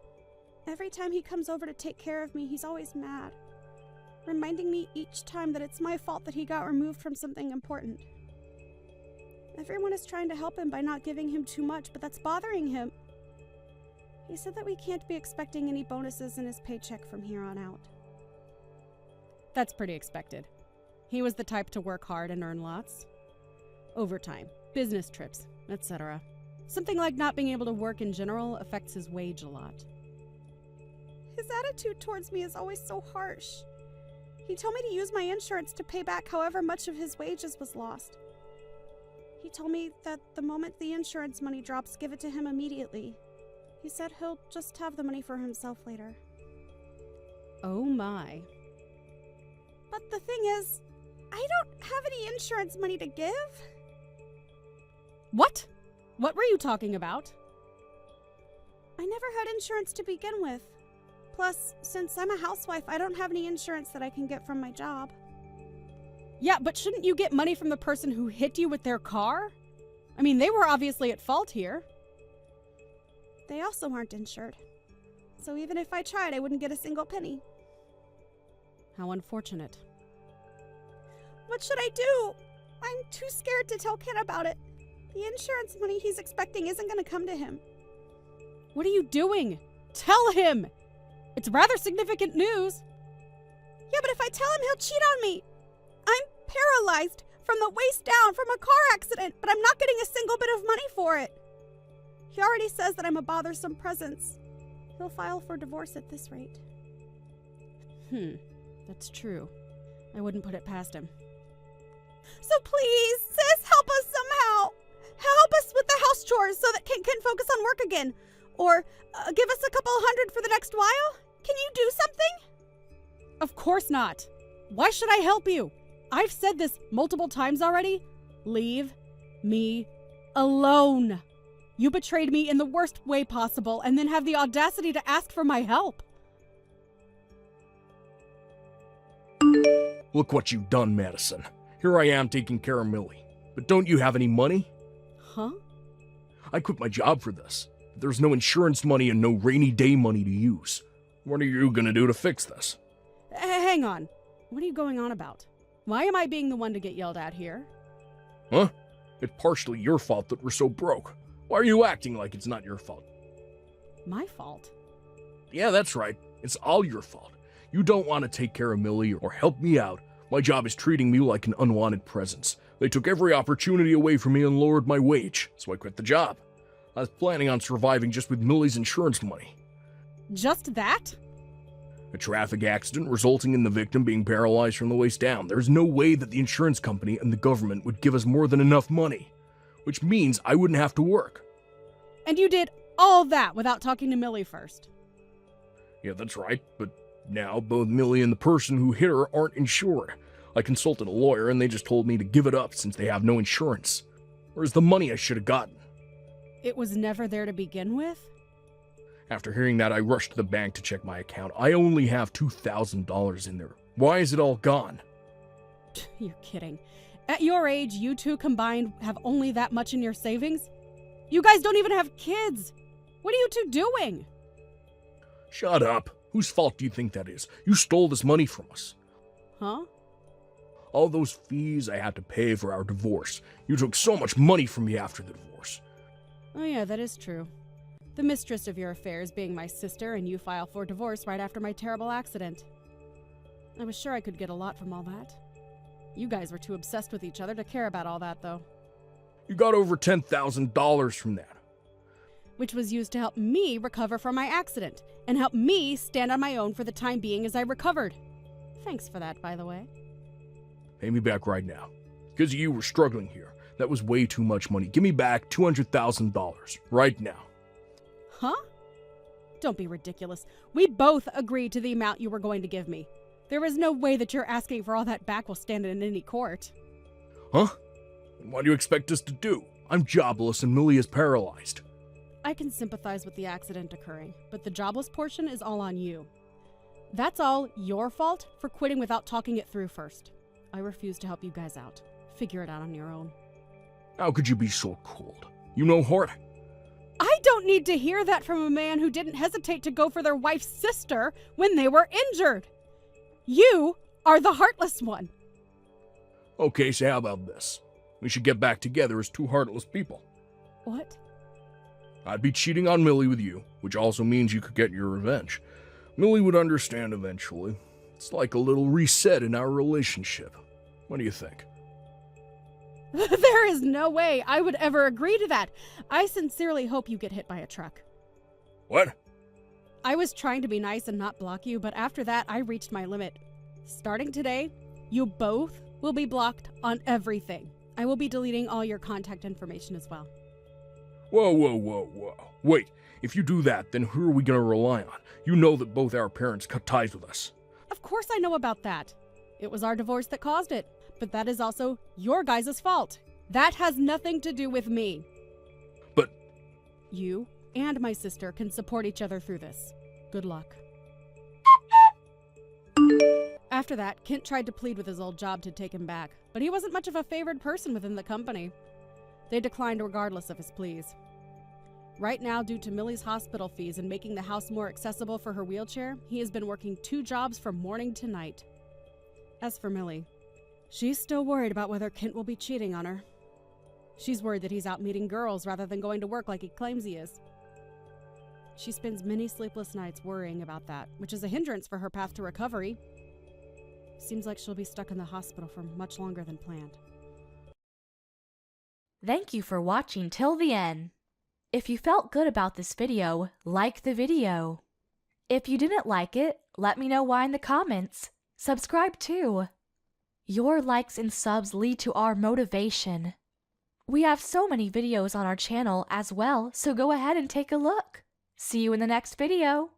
Speaker 10: Every time he comes over to take care of me, he's always mad, reminding me each time that it's my fault that he got removed from something important. Everyone is trying to help him by not giving him too much, but that's bothering him. He said that we can't be expecting any bonuses in his paycheck from here on out.
Speaker 9: That's pretty expected. He was the type to work hard and earn lots. Overtime, business trips, etc. Something like not being able to work in general affects his wage a lot.
Speaker 10: His attitude towards me is always so harsh. He told me to use my insurance to pay back however much of his wages was lost. He told me that the moment the insurance money drops, give it to him immediately. He said he'll just have the money for himself later.
Speaker 9: Oh my.
Speaker 10: But the thing is, I don't have any insurance money to give.
Speaker 9: What? What were you talking about?
Speaker 10: I never had insurance to begin with. Plus, since I'm a housewife, I don't have any insurance that I can get from my job.
Speaker 9: Yeah, but shouldn't you get money from the person who hit you with their car? I mean, they were obviously at fault here.
Speaker 10: They also aren't insured. So even if I tried, I wouldn't get a single penny.
Speaker 9: How unfortunate.
Speaker 10: What should I do? I'm too scared to tell Ken about it. The insurance money he's expecting isn't going to come to him.
Speaker 9: What are you doing? Tell him! It's rather significant news.
Speaker 10: Yeah, but if I tell him, he'll cheat on me. I'm paralyzed from the waist down from a car accident, but I'm not getting a single bit of money for it. He already says that I'm a bothersome presence. He'll file for divorce at this rate.
Speaker 9: That's true. I wouldn't put it past him.
Speaker 10: So please, sis, help us somehow. Help us with the house chores so that Ken can focus on work again. Or give us a couple $100 for the next while. Can you do something?
Speaker 9: Of course not. Why should I help you? I've said this multiple times already. Leave me alone. You betrayed me in the worst way possible and then have the audacity to ask for my help.
Speaker 8: Look what you've done, Madison. Here I am taking care of Millie. But don't you have any money?
Speaker 9: Huh?
Speaker 8: I quit my job for this. There's no insurance money and no rainy day money to use. What are you gonna do to fix this?
Speaker 9: Hang on. What are you going on about? Why am I being the one to get yelled at here?
Speaker 8: Huh? It's partially your fault that we're so broke. Why are you acting like it's not your fault?
Speaker 9: My fault?
Speaker 8: Yeah, that's right. It's all your fault. You don't want to take care of Millie or help me out. My job is treating me like an unwanted presence. They took every opportunity away from me and lowered my wage, so I quit the job. I was planning on surviving just with Millie's insurance money.
Speaker 9: Just that?
Speaker 8: A traffic accident resulting in the victim being paralyzed from the waist down. There's no way that the insurance company and the government would give us more than enough money, which means I wouldn't have to work.
Speaker 9: And you did all that without talking to Millie first?
Speaker 8: Yeah, that's right, but now both Millie and the person who hit her aren't insured. I consulted a lawyer and they just told me to give it up since they have no insurance. Where's the money I should have gotten?
Speaker 9: It was never there to begin with?
Speaker 8: After hearing that, I rushed to the bank to check my account. I only have $2,000 in there. Why is it all gone?
Speaker 9: You're kidding. At your age, you two combined have only that much in your savings? You guys don't even have kids! What are you two doing?
Speaker 8: Shut up. Whose fault do you think that is? You stole this money from us.
Speaker 9: Huh?
Speaker 8: All those fees I had to pay for our divorce. You took so much money from me after the divorce.
Speaker 9: Oh yeah, that is true. The mistress of your affairs being my sister and you file for divorce right after my terrible accident. I was sure I could get a lot from all that. You guys were too obsessed with each other to care about all that, though.
Speaker 8: You got over $10,000 from that.
Speaker 9: Which was used to help me recover from my accident, and help me stand on my own for the time being as I recovered. Thanks for that, by the way.
Speaker 8: Pay me back right now. Because you were struggling here. That was way too much money. Give me back $200,000 right now.
Speaker 9: Huh? Don't be ridiculous. We both agreed to the amount you were going to give me. There is no way that you're asking for all that back will stand in any court.
Speaker 8: Huh? What do you expect us to do? I'm jobless and Millie is paralyzed.
Speaker 9: I can sympathize with the accident occurring, but the jobless portion is all on you. That's all your fault for quitting without talking it through first. I refuse to help you guys out. Figure it out on your own.
Speaker 8: How could you be so cold? You know heart?
Speaker 9: I don't need to hear that from a man who didn't hesitate to go for their wife's sister when they were injured. You are the heartless one.
Speaker 8: Okay, so how about this? We should get back together as two heartless people.
Speaker 9: What?
Speaker 8: I'd be cheating on Millie with you, which also means you could get your revenge. Millie would understand eventually. It's like a little reset in our relationship. What do you think?
Speaker 9: There is no way I would ever agree to that. I sincerely hope you get hit by a truck.
Speaker 8: What?
Speaker 9: I was trying to be nice and not block you, but after that, I reached my limit. Starting today, you both will be blocked on everything. I will be deleting all your contact information as well.
Speaker 8: Whoa. Wait, if you do that, then who are we gonna rely on? You know that both our parents cut ties with us.
Speaker 9: Of course I know about that. It was our divorce that caused it, but that is also your guys' fault. That has nothing to do with me.
Speaker 8: But...
Speaker 9: You and my sister can support each other through this. Good luck. After that, Kent tried to plead with his old job to take him back, but he wasn't much of a favored person within the company. They declined regardless of his pleas. Right now, due to Millie's hospital fees and making the house more accessible for her wheelchair, he has been working 2 jobs from morning to night. As for Millie, she's still worried about whether Kent will be cheating on her. She's worried that he's out meeting girls rather than going to work like he claims he is. She spends many sleepless nights worrying about that, which is a hindrance for her path to recovery. Seems like she'll be stuck in the hospital for much longer than planned.
Speaker 11: Thank you for watching till the end. If you felt good about this video, like the video. If you didn't like it, let me know why in the comments. Subscribe too. Your likes and subs lead to our motivation. We have so many videos on our channel as well, so go ahead and take a look. See you in the next video.